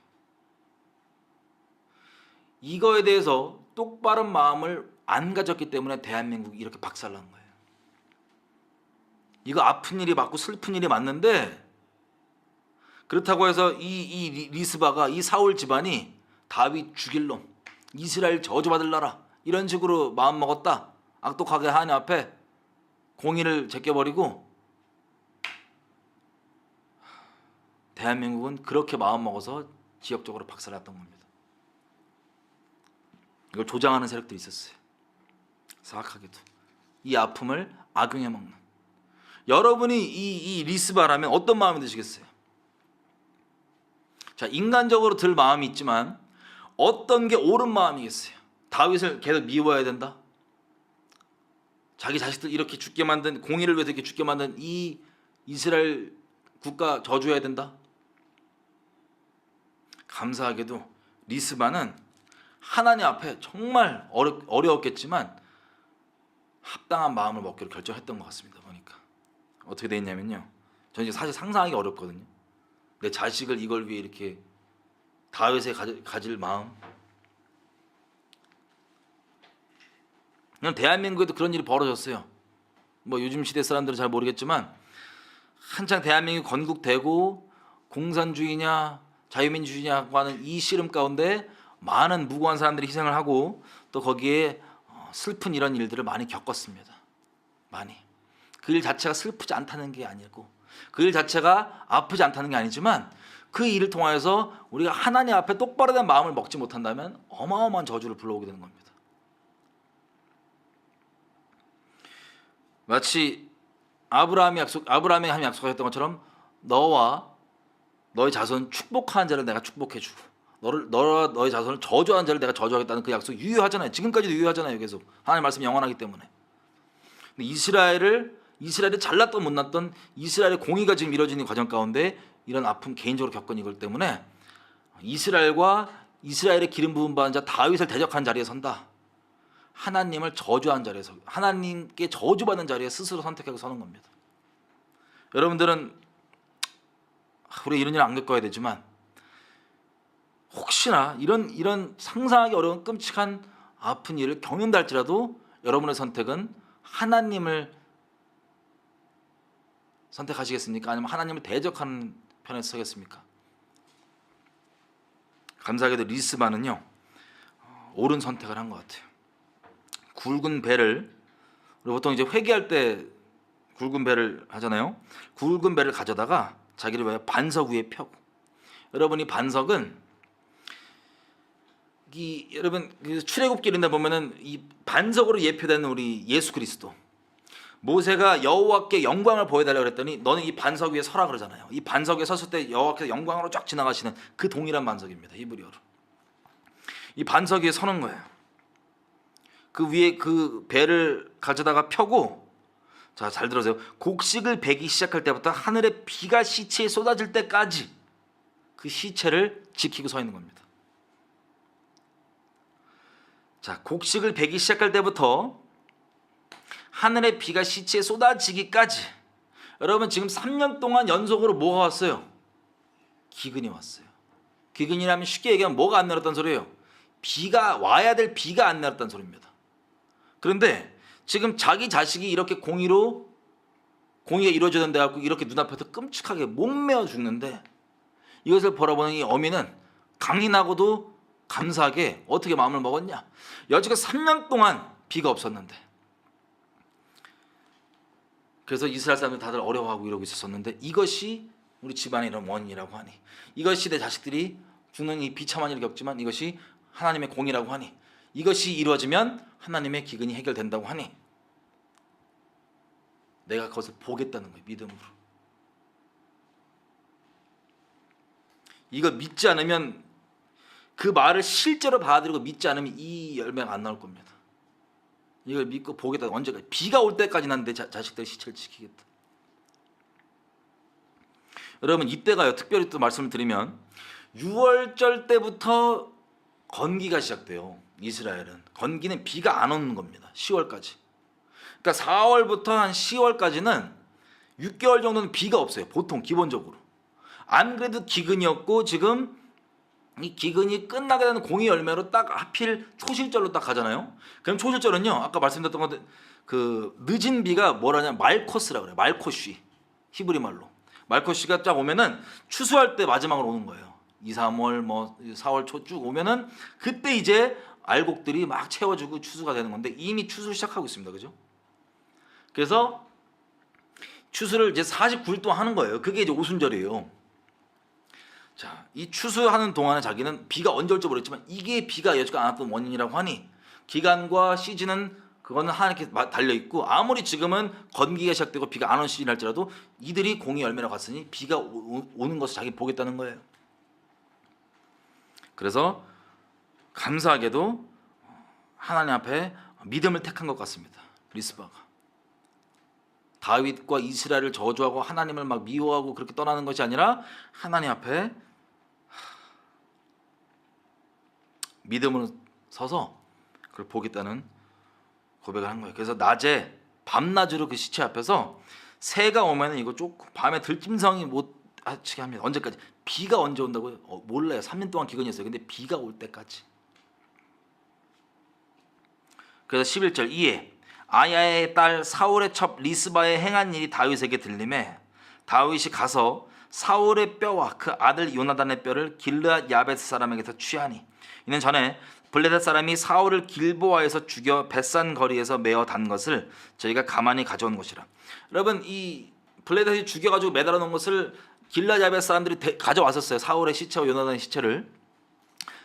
이거에 대해서 똑바른 마음을 안 가졌기 때문에 대한민국이 이렇게 박살난 거예요. 이거 아픈 일이 맞고 슬픈 일이 맞는데 그렇다고 해서 이 리스바가 이 사울 집안이 다윗 죽일 놈, 이스라엘 저주받을 나라 이런 식으로 마음 먹었다. 악독하게 하나님 앞에 공의를 제껴버리고 대한민국은 그렇게 마음 먹어서 지역적으로 박살났던 겁니다. 이걸 조장하는 세력들이 있었어요. 사악하게도 이 아픔을 악용해 먹는. 여러분이 이 리스바라면 어떤 마음이 드시겠어요? 자, 인간적으로 들 마음이 있지만 어떤 게 옳은 마음이겠어요? 다윗을 계속 미워해야 된다? 자기 자식들 이렇게 죽게 만든 공의를 위해서 이렇게 죽게 만든 이 이스라엘 국가 저주해야 된다? 감사하게도 리스바는 하나님 앞에 정말 어려웠겠지만 합당한 마음을 먹기로 결정했던 것 같습니다. 보니까 어떻게 돼 있냐면요. 저는 사실 상상하기 어렵거든요. 내 자식을 이걸 위해 이렇게 다윗에 가질 마음. 그냥 대한민국에도 그런 일이 벌어졌어요. 뭐 요즘 시대 사람들은 잘 모르겠지만 한창 대한민국이 건국되고 공산주의냐 자유민주주의냐고 하는 이 씨름 가운데 많은 무고한 사람들이 희생을 하고 또 거기에 슬픈 이런 일들을 많이 겪었습니다. 많이. 그 일 자체가 슬프지 않다는 게 아니고 그 일 자체가 아프지 않다는 게 아니지만 그 일을 통하여서 우리가 하나님 앞에 똑바로 된 마음을 먹지 못한다면 어마어마한 저주를 불러오게 되는 겁니다. 마치 아브라함이 약속하셨던 것처럼 너와 너의 자손 축복하는 자를 내가 축복해주고 너의 자손을 저주하는 자를 내가 저주하겠다는 그 약속이 유효하잖아요. 지금까지도 유효하잖아요. 계속 하나님 말씀이 영원하기 때문에. 근데 이스라엘이 잘났던 못났던 이스라엘의 공의가 지금 이루어지는 과정 가운데 이런 아픔 개인적으로 겪은 이걸 때문에 이스라엘과 이스라엘의 기름 부음 받은 자 다윗을 대적한 자리에 선다. 하나님을 저주한 자리에서 하나님께 저주받는 자리에 스스로 선택하고 서는 겁니다. 여러분들은 우리 이런 일 안 겪어야 되지만 혹시나 이런 상상하기 어려운 끔찍한 아픈 일을 겪는다 할지라도 여러분의 선택은 하나님을 선택하시겠습니까? 아니면 하나님을 대적하는 편에 서겠습니까? 감사하게도 리스바는요 옳은 선택을 한 것 같아요. 굵은 배를, 보통 이제 회개할 때 굵은 배를 하잖아요. 굵은 배를 가져다가 자기를 위하여 반석 위에 펴고, 여러분 이 반석은 여러분 그 출애굽기 이런 데 보면은 이 반석으로 예표되는 우리 예수 그리스도, 모세가 여호와께 영광을 보여달라고 그랬더니 너는 이 반석 위에 서라 그러잖아요. 이 반석 위에 섰을 때 여호와께서 영광으로 쫙 지나가시는 그 동일한 반석입니다. 히브리어로. 이 반석 위에 서는 거예요. 그 위에 그 배를 가져다가 펴고, 자, 잘 들으세요. 곡식을 베기 시작할 때부터 하늘에 비가 시체에 쏟아질 때까지 그 시체를 지키고 서 있는 겁니다. 자, 곡식을 베기 시작할 때부터 하늘에 비가 시체에 쏟아지기까지, 여러분 지금 3년 동안 연속으로 뭐가 왔어요? 기근이 왔어요. 기근이라면 쉽게 얘기하면 뭐가 안 내렸다는 소리예요? 비가 와야 될 비가 안 내렸다는 소리입니다. 그런데 지금 자기 자식이 이렇게 공의가 이루어져야 된다 갖고 이렇게 눈앞에서 끔찍하게 목매어 죽는데, 이것을 바라보는 이 어미는 강인하고도 감사하게 어떻게 마음을 먹었냐? 여지껏 3년 동안 비가 없었는데, 그래서 이스라엘 사람들 다들 어려워하고 이러고 있었는데, 이것이 우리 집안의 이런 원인이라고 하니, 이것이 내 자식들이 죽는 이 비참한 일을 겪지만 이것이 하나님의 공의라고 하니, 이것이 이루어지면 하나님의 기근이 해결된다고 하니 내가 그것을 보겠다는 거예요. 믿음으로. 이거 믿지 않으면, 그 말을 실제로 받아들이고 믿지 않으면 이 열매가 안 나올 겁니다. 이걸 믿고 보겠다. 언제까지? 비가 올 때까지 난 내 자식들 시체를 지키겠다. 여러분 이때가요, 특별히 또 말씀을 드리면 6월절 때부터 건기가 시작돼요. 이스라엘은 건기는 비가 안 오는 겁니다. 10월까지. 그러니까 4월부터 한 10월까지는 6개월 정도는 비가 없어요. 보통 기본적으로. 안 그래도 기근이었고, 지금 이 기근이 끝나게 되는 공의 열매로 딱 하필 초실절로 딱 가잖아요. 그럼 초실절은요, 아까 말씀드렸던 건데 그 늦은 비가 뭐라냐, 말코스라 그래요. 말코시, 히브리 말로. 말코시가 쫙 오면은 추수할 때 마지막으로 오는 거예요. 2, 3월 뭐 4월 초 쭉 오면은 그때 이제 알곡들이 막 채워지고 추수가 되는 건데, 이미 추수를 시작하고 있습니다. 그죠? 그래서 추수를 이제 49일 동안 하는 거예요. 그게 이제 오순절이에요. 자, 이 추수하는 동안에 자기는 비가 언제 올지 모르겠지만 이게 비가 여지껏 안 왔던 원인이라고 하니, 기간과 시즌은 그거는 하나님께 달려 있고, 아무리 지금은 건기가 시작되고 비가 안 오는 시즌 할지라도 이들이 공의 열매로 갔으니 비가 오는 것을 자기 보겠다는 거예요. 그래서 감사하게도 하나님 앞에 믿음을 택한 것 같습니다. 리스바가 다윗과 이스라엘을 저주하고 하나님을 막 미워하고 그렇게 떠나는 것이 아니라 하나님 앞에 믿음으로 서서 그걸 보겠다는 고백을 한 거예요. 그래서 낮에 밤낮으로 그 시체 앞에서 새가 오면 이거 조금 밤에 들짐승이 못 하치게 합니다. 언제까지? 비가 언제 온다고요? 몰라요. 3년 동안 기근이었어요. 근데 비가 올 때까지. 그래서 11절, 이에 아야의 딸 사울의 첩 리스바의 행한 일이 다윗에게 들림에 다윗이 가서 사울의 뼈와 그 아들 요나단의 뼈를 길르앗 야베스 사람에게서 취하니, 이는 전에 블레셋 사람이 사울을 길보아에서 죽여 벳산 거리에서 메어 단 것을 저희가 가만히 가져온 것이라. 여러분 이 블레셋이 죽여가지고 매달아 놓은 것을 길르앗 야베스 사람들이 가져왔었어요. 사울의 시체와 요나단의 시체를.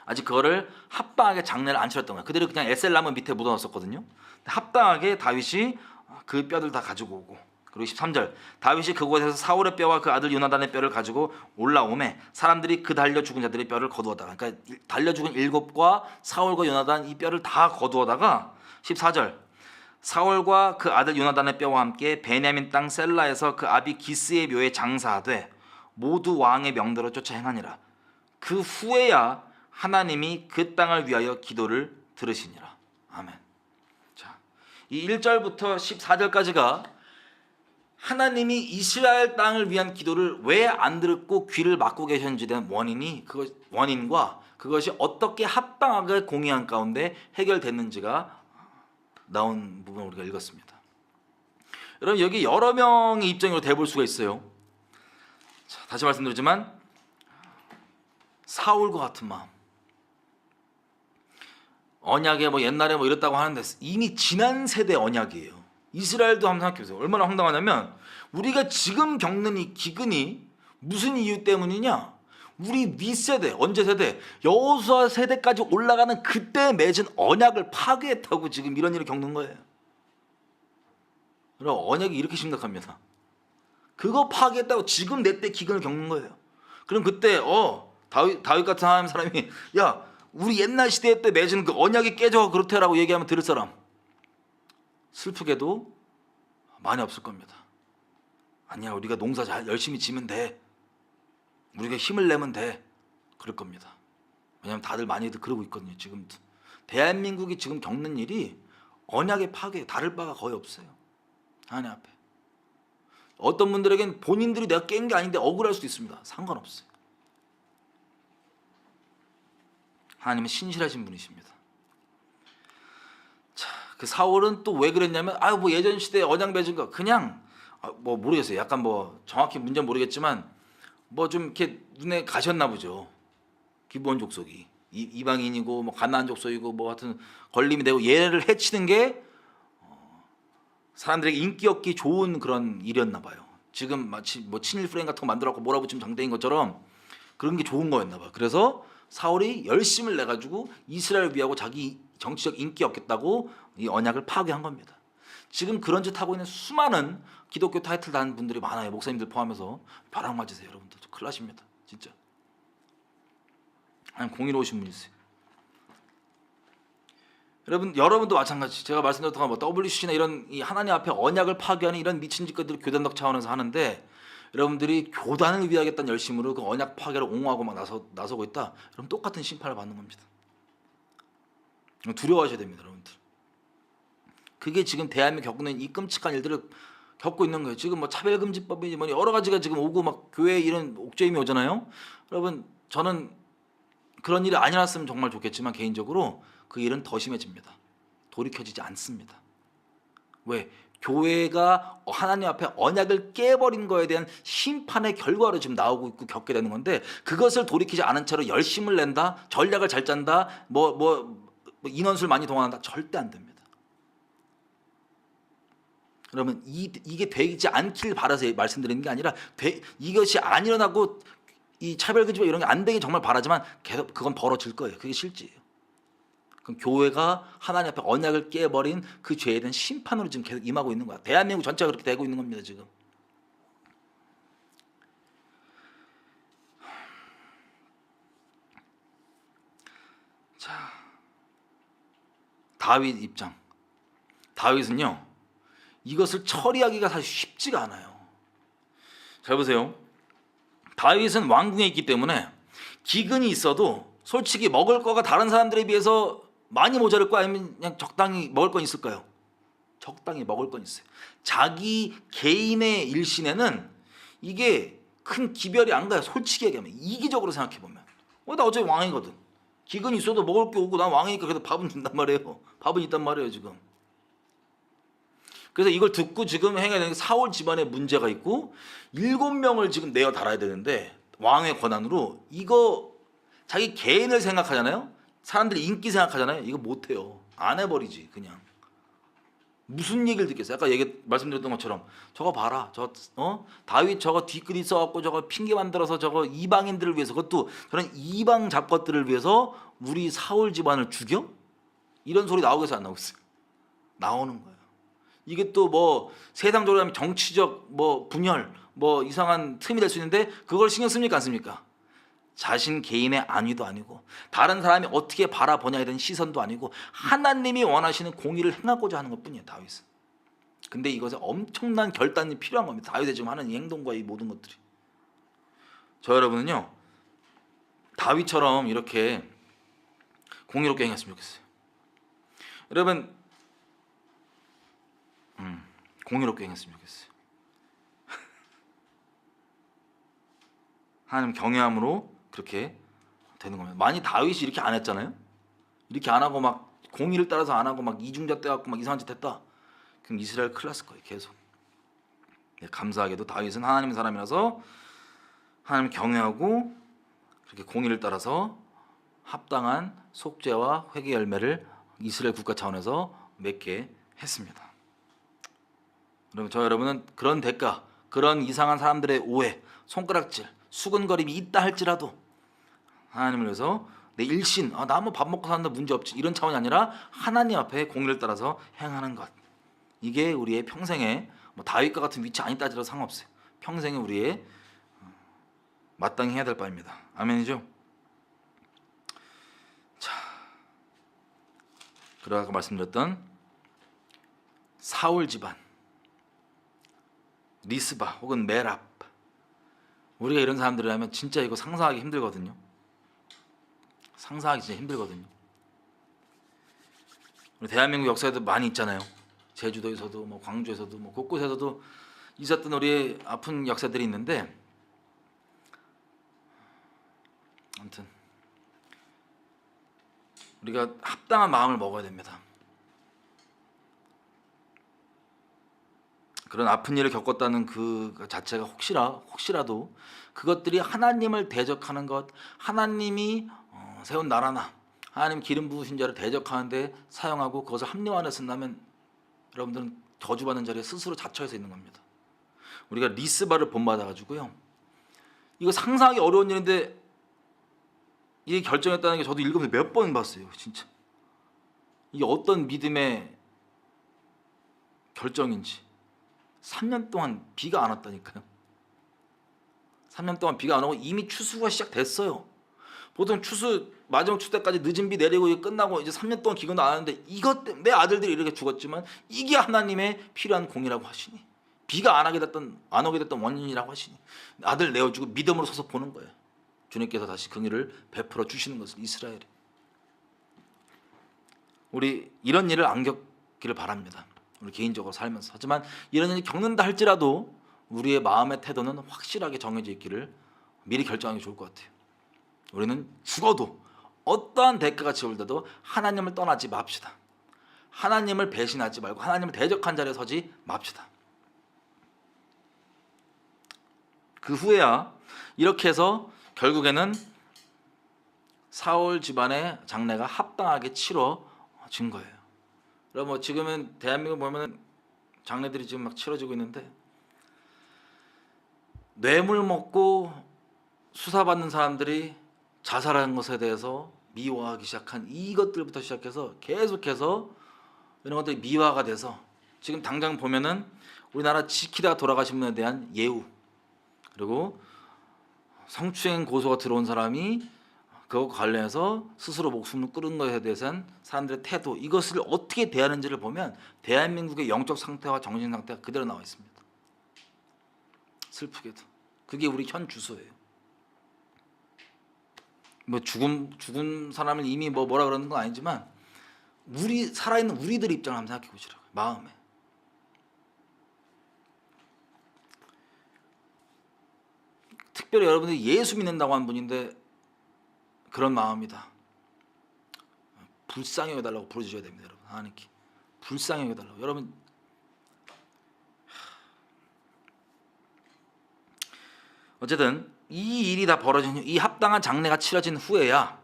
아직 그거를 합당하게 장례를 안 치렀던 거예요. 그대로 그냥 에셀나무 밑에 묻어놨었거든요. 합당하게 다윗이 그 뼈들 다 가지고 오고, 그리고 13절, 다윗이 그곳에서 사울의 뼈와 그 아들 요나단의 뼈를 가지고 올라오매 사람들이 그 달려 죽은 자들의 뼈를 거두었다가, 그러니까 달려 죽은 일곱과 사울과 요나단 이 뼈를 다 거두어다가 14절, 사울과 그 아들 요나단의 뼈와 함께 베냐민 땅 셀라에서 그 아비 기스의 묘에 장사하되 모두 왕의 명대로 쫓아 행하니라. 그 후에야 하나님이 그 땅을 위하여 기도를 들으시니라. 아멘. 자, 이 1절부터 14절까지가 하나님이 이스라엘 땅을 위한 기도를 왜 안 듣고 귀를 막고 계셨는지에 대한 원인과 그것이 어떻게 합당하게 공의한 가운데 해결됐는지가 나온 부분을 우리가 읽었습니다. 여러분 여기 여러 명의 입장으로 대볼 수가 있어요. 자, 다시 말씀드리지만 사울과 같은 마음, 언약에 뭐 옛날에 뭐 이랬다고 하는데 이미 지난 세대 언약이에요. 이스라엘도 한번 생각해보세요. 얼마나 황당하냐면 우리가 지금 겪는 이 기근이 무슨 이유 때문이냐? 우리 윗세대, 언제 세대, 여호수아 세대까지 올라가는 그때 맺은 언약을 파괴했다고 지금 이런 일을 겪는 거예요. 그럼 언약이 이렇게 심각합니다. 그거 파괴했다고 지금 내 때 기근을 겪는 거예요. 그럼 그때 다윗 같은 하나님 사람이 야 우리 옛날 시대 때 맺은 그 언약이 깨져 그렇다라고 얘기하면 들을 사람 슬프게도 많이 없을 겁니다. 아니야 우리가 농사 잘 열심히 지면 돼. 우리가 힘을 내면 돼. 그럴 겁니다. 왜냐하면 다들 많이들 그러고 있거든요. 지금도 대한민국이 지금 겪는 일이 언약의 파괴 다를 바가 거의 없어요. 하나님 앞에 어떤 분들에겐 본인들이 내가 깬 게 아닌데 억울할 수도 있습니다. 상관없어요. 하나님은 신실하신 분이십니다. 자, 그 사울은 또 왜 그랬냐면 뭐 예전 시대에 언약 맺은 거 그냥 뭐 모르겠어요. 약간 뭐 정확히 문제는 모르겠지만 뭐 좀 이렇게 눈에 가셨나 보죠. 기브온 족속이 이방인이고 뭐 가나안 족속이고 뭐 하여튼 걸림이 되고 얘를 해치는 게 사람들에게 인기 얻기 좋은 그런 일이었나 봐요. 지금 마치 뭐 친일 프레임 같은 거 만들어갖고 몰아붙이면 장대인 것처럼 그런 게 좋은 거였나 봐요. 그래서 사울이 열심을 내 가지고 이스라엘을 위하고 자기 정치적 인기 얻겠다고 이 언약을 파괴한 겁니다. 지금 그런 짓 하고 있는 수많은 기독교 타이틀 단 분들이 많아요. 목사님들 포함해서 벼락 맞으세요, 여러분들. 큰일 나십니다, 진짜. 아니 공의로우신 분이 있어요. 여러분도 마찬가지. 제가 말씀드렸던 뭐 WCC나 이런 이 하나님 앞에 언약을 파괴하는 이런 미친 짓들을 교단적 차원에서 하는데 여러분들이 교단을 위하겠다는 열심으로 그 언약 파괴를 옹호하고 막 나서고 있다. 그럼 똑같은 심판을 받는 겁니다. 두려워하셔야 됩니다, 여러분들. 그게 지금 대한민국이 겪고 있는 이 끔찍한 일들을 겪고 있는 거예요. 지금 뭐 차별금지법이니 뭐 여러 가지가 지금 오고 막 교회에 이런 옥죄임이 오잖아요. 여러분 저는 그런 일이 안 일어났으면 정말 좋겠지만 개인적으로 그 일은 더 심해집니다. 돌이켜지지 않습니다. 왜? 교회가 하나님 앞에 언약을 깨버린 거에 대한 심판의 결과로 지금 나오고 있고 겪게 되는 건데 그것을 돌이키지 않은 채로 열심을 낸다, 전략을 잘 짠다, 뭐 인원수를 많이 동원한다, 절대 안 됩니다. 그러면 이게 되지 않길 바라서 말씀드리는 게 아니라 이것이 안 일어나고 이 차별금지법 이런 게 안 되길 정말 바라지만 계속 그건 벌어질 거예요. 그게 실제예요. 그럼 교회가 하나님 앞에 언약을 깨버린 그 죄에 대한 심판으로 지금 계속 임하고 있는 거야. 대한민국 전체가 그렇게 되고 있는 겁니다, 지금. 자, 다윗 입장. 다윗은요, 이것을 처리하기가 사실 쉽지가 않아요. 잘 보세요. 다윗은 왕궁에 있기 때문에 기근이 있어도 솔직히 먹을 거가 다른 사람들에 비해서 많이 모자랄 거 아니면 그냥 적당히 먹을 건 있을까요? 적당히 먹을 건 있어요. 자기 개인의 일신에는 이게 큰 기별이 안 가요. 솔직히 얘기하면 이기적으로 생각해 보면 나 어차피 왕이거든. 기근이 있어도 먹을 게 오고 난 왕이니까 그래도 밥은 준단 말이에요. 밥은 있단 말이에요 지금. 그래서 이걸 듣고 지금 행해야 되는 게 사울 집안에 문제가 있고 7명을 지금 내어 달아야 되는데 왕의 권한으로 이거 자기 개인을 생각하잖아요. 사람들이 인기 생각하잖아요. 이거 못해요. 안 해버리지 그냥. 무슨 얘기를 듣겠어요? 아까 말씀드렸던 것처럼 저거 봐라. 다윗 저거 뒷글이 써갖고 저거 핑계 만들어서 저거 이방인들을 위해서 그것도 저는 이방 잡것들을 위해서 우리 사울 집안을 죽여? 이런 소리 나오겠어요? 안 나오겠어요? 나오는 거예요. 이게 또 뭐 세상적으로 하면 정치적 뭐 분열 뭐 이상한 틈이 될 수 있는데 그걸 신경 씁니까 안 씁니까? 자신 개인의 안위도 아니고 다른 사람이 어떻게 바라보냐에 대한 시선도 아니고 하나님이 원하시는 공의를 행하고자 하는 것뿐이에요, 다윗은. 근데 이것에 엄청난 결단이 필요한 겁니다. 다윗이 지금 하는 이 행동과 이 모든 것들이. 저 여러분은요, 다윗처럼 이렇게 공의롭게 행했으면 좋겠어요. 여러분 공의롭게 행했으면 좋겠어요. 하나님 경외함으로 그렇게 되는 겁니다. 만약 다윗이 이렇게 안 했잖아요. 이렇게 안 하고 막 공의를 따라서 안 하고 막 이중잣 대갖고 막 이상한 짓 했다. 그럼 이스라엘 큰일 났을 거예요. 계속. 감사하게도 다윗은 하나님의 사람이라서 하나님 경외하고 그렇게 공의를 따라서 합당한 속죄와 회개 열매를 이스라엘 국가 차원에서 맺게 했습니다. 그럼 여러분은 그런 대가, 그런 이상한 사람들의 오해, 손가락질, 수근거림이 있다 할지라도 하나님을 위해서 내 일신, 나 한번 밥 먹고 사는데 문제 없지, 이런 차원이 아니라 하나님 앞에 공의를 따라서 행하는 것, 이게 우리의 평생에 뭐 다윗과 같은 위치 아니 따지라도 상관없어요. 평생에 우리의 마땅히 해야 될 바입니다. 아멘이죠? 자, 그리고 아까 말씀드렸던 사울 집안, 리스바 혹은 메랍, 우리가 이런 사람들이라면 진짜 이거 상상하기 힘들거든요. 상상하기 진짜 힘들거든요. 우리 대한민국 역사에도 많이 있잖아요. 제주도에서도 뭐 광주에서도 뭐 곳곳에서도 있었던 우리의 아픈 역사들이 있는데, 아무튼 우리가 합당한 마음을 먹어야 됩니다. 그런 아픈 일을 겪었다는 그 자체가 혹시라도 그것들이 하나님을 대적하는 것, 하나님이 세운 나라나 하나님 기름 부으신 자를 대적하는데 사용하고 그것을 합리화 안에 쓴다면 여러분들은 저주받는 자리에 스스로 자처해서 있는 겁니다. 우리가 리스바를 본받아가지고요, 이거 상상하기 어려운 일인데 이게 결정했다는 게 저도 읽으면서 몇 번 봤어요. 진짜 이게 어떤 믿음의 결정인지. 3년 동안 비가 안 왔다니까요. 3년 동안 비가 안 오고 이미 추수가 시작됐어요. 보통 추수 마지막 추수 때까지 늦은 비 내리고 이게 끝나고 이제 3년 동안 기근도 안 하는데, 이것 때문에 내 아들들이 이렇게 죽었지만 이게 하나님의 필요한 공이라고 하시니, 비가 안 오게 됐던 원인이라고 하시니 아들 내어주고 믿음으로 서서 보는 거예요. 주님께서 다시 긍휼을 베풀어 주시는 것을 이스라엘에. 우리 이런 일을 안 겪기를 바랍니다. 우리 개인적으로 살면서. 하지만 이런 일이 겪는다 할지라도 우리의 마음의 태도는 확실하게 정해져 있기를 미리 결정하는 게 좋을 것 같아요. 우리는 죽어도 어떠한 대가가 지울때도 하나님을 떠나지 맙시다. 하나님을 배신하지 말고 하나님을 대적한 자리에 서지 맙시다. 그 후에야 이렇게 해서 결국에는 사울 집안의 장례가 합당하게 치러진 거예요. 여러분, 지금은 대한민국 보면 장례들이 지금 막 치러지고 있는데, 뇌물 먹고 수사받는 사람들이 자살하는 것에 대해서 미화하기 시작한 이것들부터 시작해서 계속해서 이런 것들이 미화가 돼서 지금 당장 보면은 우리나라 지키다가 돌아가신 분에 대한 예우, 그리고 성추행 고소가 들어온 사람이 그거 관련해서 스스로 목숨을 끊은 것에 대해서는 사람들의 태도, 이것을 어떻게 대하는지를 보면 대한민국의 영적 상태와 정신 상태가 그대로 나와 있습니다. 슬프게도 그게 우리 현 주소예요. 뭐 죽은 사람을 이미 뭐라 그러는 건 아니지만 우리 살아있는 우리들의 입장을 한번 생각해 보시라고요. 마음에. 특별히 여러분들이 예수 믿는다고 하는 분인데 그런 마음이다. 불쌍히 여겨달라고 부르셔야 됩니다, 여러분. 하나님께 불쌍히 여겨달라고. 여러분, 어쨌든 이 일이 다 벌어진 후, 이 합당한 장례가 치러진 후에야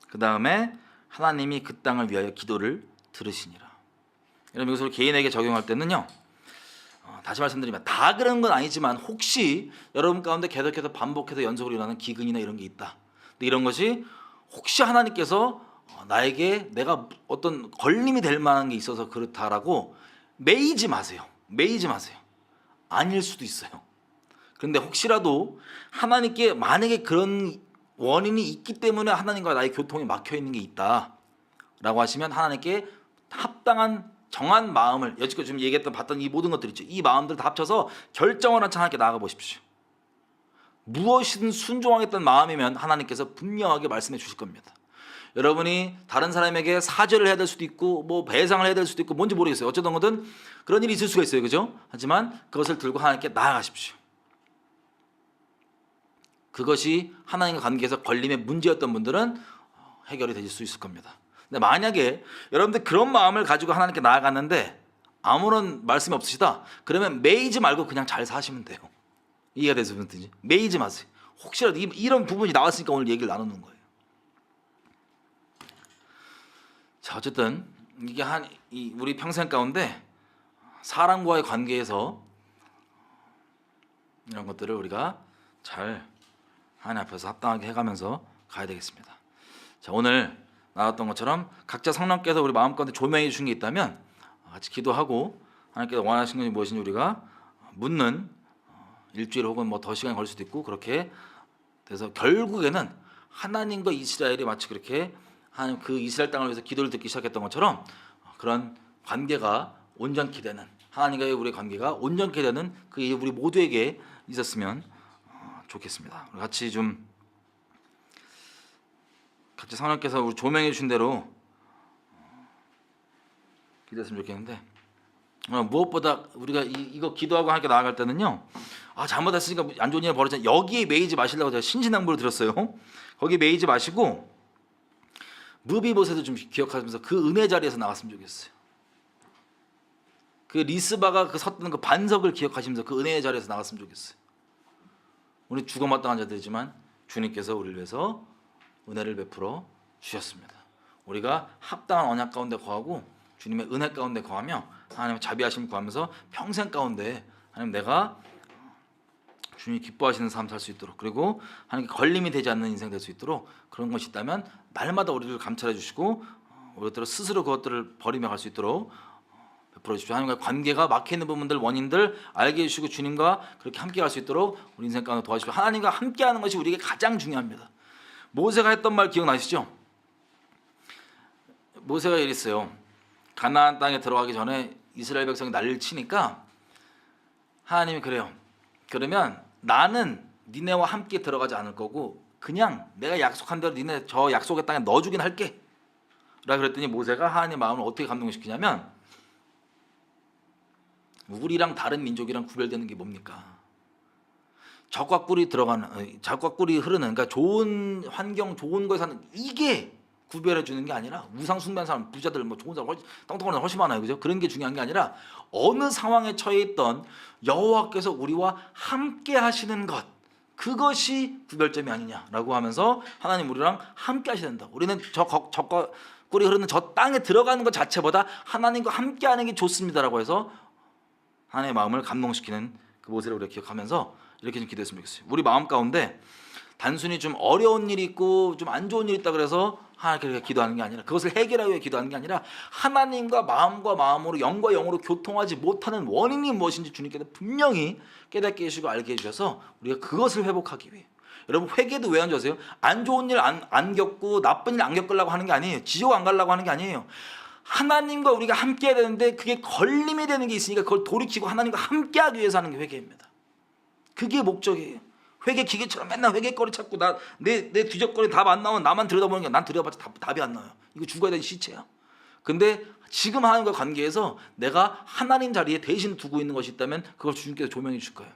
그 다음에 하나님이 그 땅을 위하여 기도를 들으시니라. 여러분, 이것을 개인에게 적용할 때는요, 다시 말씀드리면 다 그런 건 아니지만 혹시 여러분 가운데 계속해서 반복해서 연속으로 일어나는 기근이나 이런 게 있다. 근데 이런 것이 혹시 하나님께서 나에게 내가 어떤 걸림이 될 만한 게 있어서 그렇다라고 매이지 마세요. 매이지 마세요. 아닐 수도 있어요. 그런데 혹시라도 하나님께 만약에 그런 원인이 있기 때문에 하나님과 나의 교통이 막혀 있는 게 있다라고 하시면 하나님께 합당한 정한 마음을, 여지껏 지금 얘기했던 봤던 이 모든 것들 있죠. 이 마음들 다 합쳐서 결정을 한 채 하나님께 나아가 보십시오. 무엇이든 순종하겠다는 마음이면 하나님께서 분명하게 말씀해 주실 겁니다. 여러분이 다른 사람에게 사죄를 해야 될 수도 있고 뭐 배상을 해야 될 수도 있고 뭔지 모르겠어요. 어쩌던 거든 그런 일이 있을 수가 있어요. 그죠? 하지만 그것을 들고 하나님께 나아가십시오. 그것이 하나님과 관계에서 걸림의 문제였던 분들은 해결이 되실 수 있을 겁니다. 근데 만약에 여러분들 그런 마음을 가지고 하나님께 나아갔는데 아무런 말씀이 없으시다, 그러면 매이지 말고 그냥 잘 사시면 돼요. 이해가 되세요? 매이지 마세요. 혹시라도 이런 부분이 나왔으니까 오늘 얘기를 나누는 거예요. 자, 자, 어쨌든 이게 우리 평생 가운데 사람과의 관계에서 이런 것들을 우리가 잘 하나님 앞에서 합당하게 해가면서 가야 되겠습니다. 자, 오늘 나왔던 것처럼 각자 성령께서 우리 마음 가운데 조명해 주신 게 있다면 같이 기도하고 하나님께서 원하시는 것이 무엇인지 우리가 묻는 일주일 혹은 뭐 더 시간이 걸릴 수도 있고 그렇게 돼서 결국에는 하나님과 이스라엘이 마치 그렇게 하나님 그 이스라엘 땅을 위해서 기도를 듣기 시작했던 것처럼 그런 관계가 온전케 되는 하나님과의 우리의 관계가 온전케 되는 그 일이 우리 모두에게 있었으면 좋겠습니다. 같이 성령께서 우리 조명해 주신 대로 기도했으면 좋겠는데 무엇보다 우리가 이거 기도하고 함께 나아갈 때는요. 잘못했으니까 안 좋은 일이 벌어져 여기에 매이지 마시려고 제가 신신당부를 드렸어요. 거기에 매이지 마시고 무비보셋을 좀 기억하면서 그 은혜 자리에서 나갔으면 좋겠어요. 그 리스바가 그 섰던 그 반석을 기억하시면서 그 은혜의 자리에서 나갔으면 좋겠어요. 우리 죽어마땅한 자들이지만 주님께서 우리를 위해서 은혜를 베풀어 주셨습니다. 우리가 합당한 언약 가운데 거하고 주님의 은혜 가운데 거하며 하나님의 자비하심을 구하면서 평생 가운데 하나님 내가 주님이 기뻐하시는 삶 살 수 있도록 그리고 하나님께 걸림이 되지 않는 인생 될 수 있도록 그런 것이 있다면 날마다 우리를 감찰해 주시고 우리들 스스로 그것들을 버리며 갈 수 있도록 베풀어 주십시오. 하나님과 관계가 막혀있는 부분들 원인들 알게 해주시고 주님과 그렇게 함께 갈 수 있도록 우리 인생 가운데 도와주십시오. 하나님과 함께하는 것이 우리에게 가장 중요합니다. 모세가 했던 말 기억나시죠? 모세가 이랬어요. 가나안 땅에 들어가기 전에 이스라엘 백성이 난리를 치니까 하나님이 그래요. 그러면 나는 니네와 함께 들어가지 않을 거고 그냥 내가 약속한 대로 니네 저 약속의 땅에 넣어주긴 할게 라 그랬더니 모세가 하나님의 마음을 어떻게 감동시키냐면 우리랑 다른 민족이랑 구별되는 게 뭡니까? 적과 꿀이 흐르는 그러니까 좋은 환경 좋은 거에 사는 이게 구별해 주는 게 아니라 우상 숭배하는 사람 부자들 뭐 좋은 사람 떵떵거리는 훨씬 많아요. 그죠? 그런 게 중요한 게 아니라 어느 상황에 처해 있던 여호와께서 우리와 함께 하시는 것 그것이 구별점이 아니냐라고 하면서 하나님 우리랑 함께 하셔야 된다. 우리는 적과 꿀이 흐르는 저 땅에 들어가는 것 자체보다 하나님과 함께 하는 게 좋습니다라고 해서 하나님의 마음을 감동시키는 그 모세를 우리가 기억하면서 이렇게 좀 기도했으면 좋겠어요. 우리 마음 가운데 단순히 좀 어려운 일이 있고 좀 안 좋은 일이 있다 그래서 하나님께 기도하는 게 아니라 그것을 해결하기 위해 기도하는 게 아니라 하나님과 마음과 마음으로 영과 영으로 교통하지 못하는 원인이 무엇인지 주님께서 분명히 깨닫게 해주시고 알게 해주셔서 우리가 그것을 회복하기 위해 여러분 회개도 왜 안 좋으세요? 안 좋은 일 안 겪고 나쁜 일 안 겪으려고 하는 게 아니에요. 지옥 안 가려고 하는 게 아니에요. 하나님과 우리가 함께 해야 되는데 그게 걸림이 되는 게 있으니까 그걸 돌이키고 하나님과 함께 하기 위해서 하는 게 회개입니다. 그게 목적이에요. 회개 기계처럼 맨날 회개거리 찾고 내 뒤적거리 답 안 나오면 나만 들여다보는 게 난 들여다봤자 답이 안 나와요. 이거 죽어야 되는 시체야. 근데 지금 하나님과 관계에서 내가 하나님 자리에 대신 두고 있는 것이 있다면 그걸 주님께서 조명해 주실 거예요.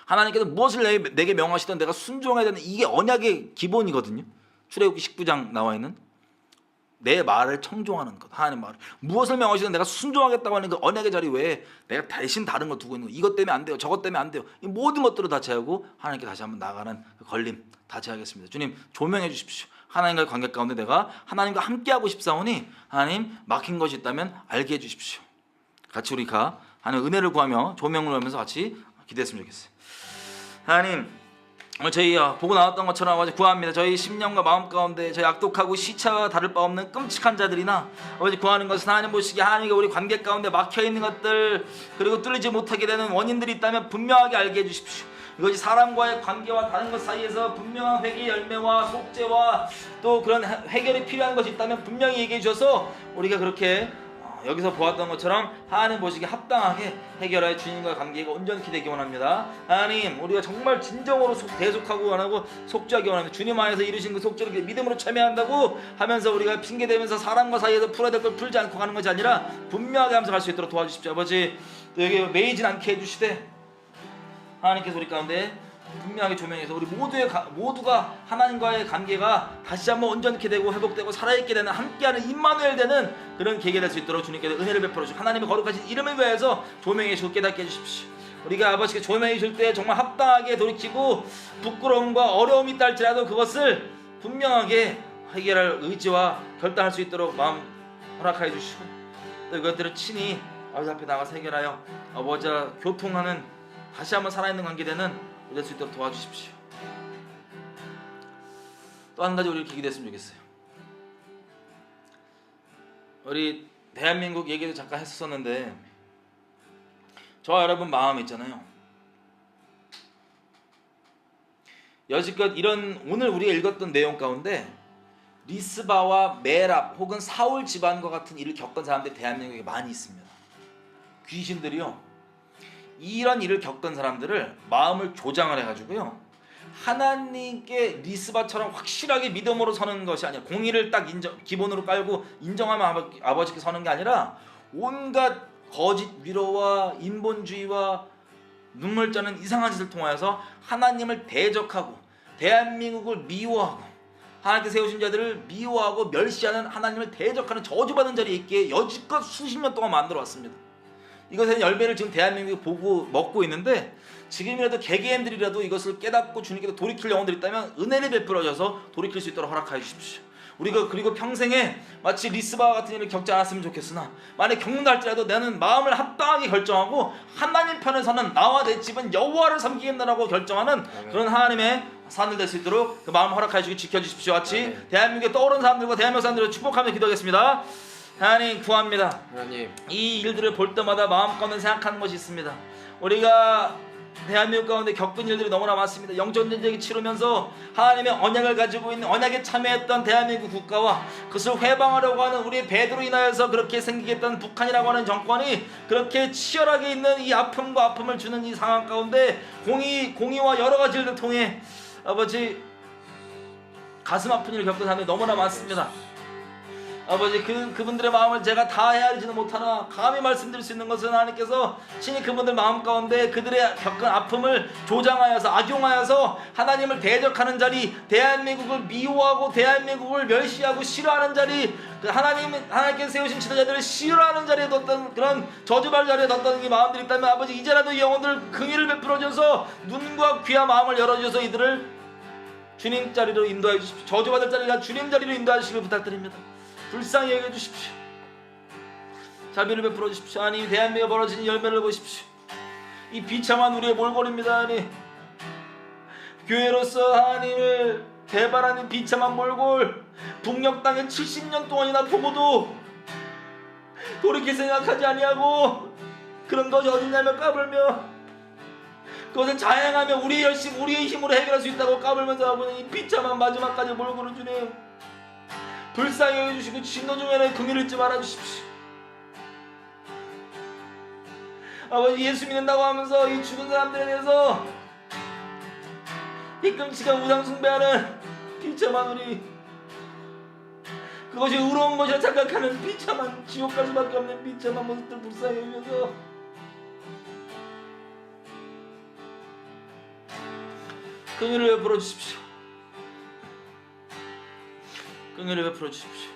하나님께서 무엇을 내게 명하시든 내가 순종해야 되는 이게 언약의 기본이거든요. 출애굽기 19장 나와 있는 내 말을 청종하는 것, 하나님 말을 무엇을 명하시든 내가 순종하겠다고 하는 그 언약의 자리 외에 내가 대신 다른 거 두고 있는 거, 이것 때문에 안 돼요, 저것 때문에 안 돼요, 이 모든 것들을 다 제하고 하나님께 다시 한번 나가는 그 걸림 다 제하겠습니다. 주님 조명해 주십시오. 하나님과의 관계 가운데 내가 하나님과 함께하고 싶사오니 하나님 막힌 것이 있다면 알게 해주십시오. 같이 우리가 하나님 은혜를 구하며 조명을 하면서 같이 기도했으면 좋겠어요. 하나님 오늘 저희 보고 나왔던 것처럼 아버지 구합니다. 저희 심령과 마음 가운데 저희 악독하고 시체와 다를 바 없는 끔찍한 자들이나 아버지 구하는 것은 하나님 보시기에 하나님과 우리 관계 가운데 막혀있는 것들 그리고 뚫리지 못하게 되는 원인들이 있다면 분명하게 알게 해주십시오. 이것이 사람과의 관계와 다른 것 사이에서 분명한 회개의 열매와 속죄와 또 그런 해결이 필요한 것이 있다면 분명히 얘기해 주셔서 우리가 그렇게 여기서 보았던 것처럼 하나님 보시기에 합당하게 해결하여 주님과 관계가 온전히 되기 원합니다. 하나님 우리가 정말 진정으로 대속하고 원하고 속죄하기 원합니다. 주님 안에서 이루신 그 속죄를 믿음으로 참여한다고 하면서 우리가 핑계대면서 사람과 사이에서 풀어야 될 걸 풀지 않고 가는 것이 아니라 분명하게 하면서 갈 수 있도록 도와주십시오. 아버지 또 여기 매이진 않게 해주시되 하나님께서 우리 가운데 분명하게 조명해서 우리 모두가 하나님과의 관계가 다시 한번 온전케 되고 회복되고 살아있게 되는 함께하는 임마누엘 되는 그런 계기가 될 수 있도록 주님께서 은혜를 베풀어 주시고 하나님의 거룩하신 이름을 위해서 조명해 주시고 깨닫게 해주십시오. 우리가 아버지께 조명해 줄 때 정말 합당하게 돌이키고 부끄러움과 어려움이 있다 할지라도 그것을 분명하게 해결할 의지와 결단할 수 있도록 마음 허락하여 주시고 또 이것들을 친히 아버지 앞에 나가서 해결하여 아버지와 교통하는 다시 한번 살아있는 관계되는 우리 될 수 있도록 도와주십시오. 또 한 가지 우리 이렇게 기도했으면 좋겠어요. 우리 대한민국 얘기도 잠깐 했었는데 저와 여러분 마음 있잖아요. 여지껏 이런 오늘 우리가 읽었던 내용 가운데 리스바와 메랍 혹은 사울 집안과 같은 일을 겪은 사람들이 대한민국에 많이 있습니다. 귀신들이요, 이런 일을 겪은 사람들을 마음을 조장을 해가지고요, 하나님께 리스바처럼 확실하게 믿음으로 서는 것이 아니라 공의를 딱 기본으로 깔고 인정하면 아버지께 서는 게 아니라 온갖 거짓 위로와 인본주의와 눈물 짜는 이상한 짓을 통하여서 하나님을 대적하고 대한민국을 미워하고 하나님께 세우신 자들을 미워하고 멸시하는, 하나님을 대적하는 저주받은 자리에 있기에 여지껏 수십 년 동안 만들어 왔습니다. 이것의 열매를 지금 대한민국이 보고 먹고 있는데, 지금이라도 개개인들이라도 이것을 깨닫고 주님께서 돌이킬 영혼들이 있다면 은혜를 베풀어줘서 돌이킬 수 있도록 허락하여 주십시오. 우리가 그리고 평생에 마치 리스바와 같은 일을 겪지 않았으면 좋겠으나, 만약 겪는다 할지라도 나는 마음을 합당하게 결정하고 하나님 편에 서는, 나와 내 집은 여호와를 섬기겠다라고 결정하는 그런 하나님의 사람들 될 수 있도록 그 마음 허락하여 주시고 지켜주십시오. 같이 대한민국에 떠오른 사람들과 대한민국 사람들을 축복하며 기도하겠습니다. 하나님 구합니다. 하나님, 이 일들을 볼 때마다 마음 가운데 생각하는 것이 있습니다. 우리가 대한민국 가운데 겪은 일들이 너무나 많습니다. 영적 전쟁이 치르면서 하나님의 언약을 가지고 있는, 언약에 참여했던 대한민국 국가와 그것을 회방하려고 하는 우리의 배도로 인하여서 그렇게 생기겠던 북한이라고 하는 정권이 그렇게 치열하게 있는 이 아픔과 아픔을 주는 이 상황 가운데 공의와 여러 가지 일을 통해 아버지 가슴 아픈 일을 겪은 사람들이 너무나 많습니다. 아버지 그분들의 마음을 제가 다 헤아리지는 못하나 감히 말씀드릴 수 있는 것은 하나님께서 친히 그분들 마음 가운데 그들의 겪은 아픔을 조장하여서 악용하여서 하나님을 대적하는 자리, 대한민국을 미워하고 대한민국을 멸시하고 싫어하는 자리, 하나님께서 세우신 지도자들을 싫어하는 자리에 뒀던 그런 저주받을 자리에 뒀던 이 마음들이 있다면 아버지 이제라도 이 영혼들 긍휼을 베풀어줘서 눈과 귀와 마음을 열어주셔서 이들을 주님 자리로 인도해 주십시오. 저주받을 자리가 주님 자리로 인도해 주시길 부탁드립니다. 불쌍히 여겨 주십시오. 자비를 베풀어 주십시오. 하나님, 대한민국에 벌어진 열매를 보십시오. 이 비참한 우리의 몰골입니다. 하나님, 교회로서 하나님을 대발하는 비참한 몰골, 북녘 땅에 70년 동안이나 보고도 돌이킬 생각하지 아니하고 그런 것이 어딨냐며 까불며 그것을 자행하며 우리의 열심, 우리의 힘으로 해결할 수 있다고 까불면서 하고 있는 이 비참한 마지막까지 몰골을 주님 불쌍히 여겨주시고 진노 중에는 긍휼을 잊지 말아주십시오. 아버지, 예수 믿는다고 하면서 이 죽은 사람들에 대해서 뒤끔치가 우상 숭배하는 비참한 우리, 그것이 의로운 것이라 착각하는 비참한, 지옥 갈 수밖에 없는 비참한 모습들 불쌍히 여겨서 긍휼을 베풀어 주십시오. 긍휼을 베풀어 주십시오.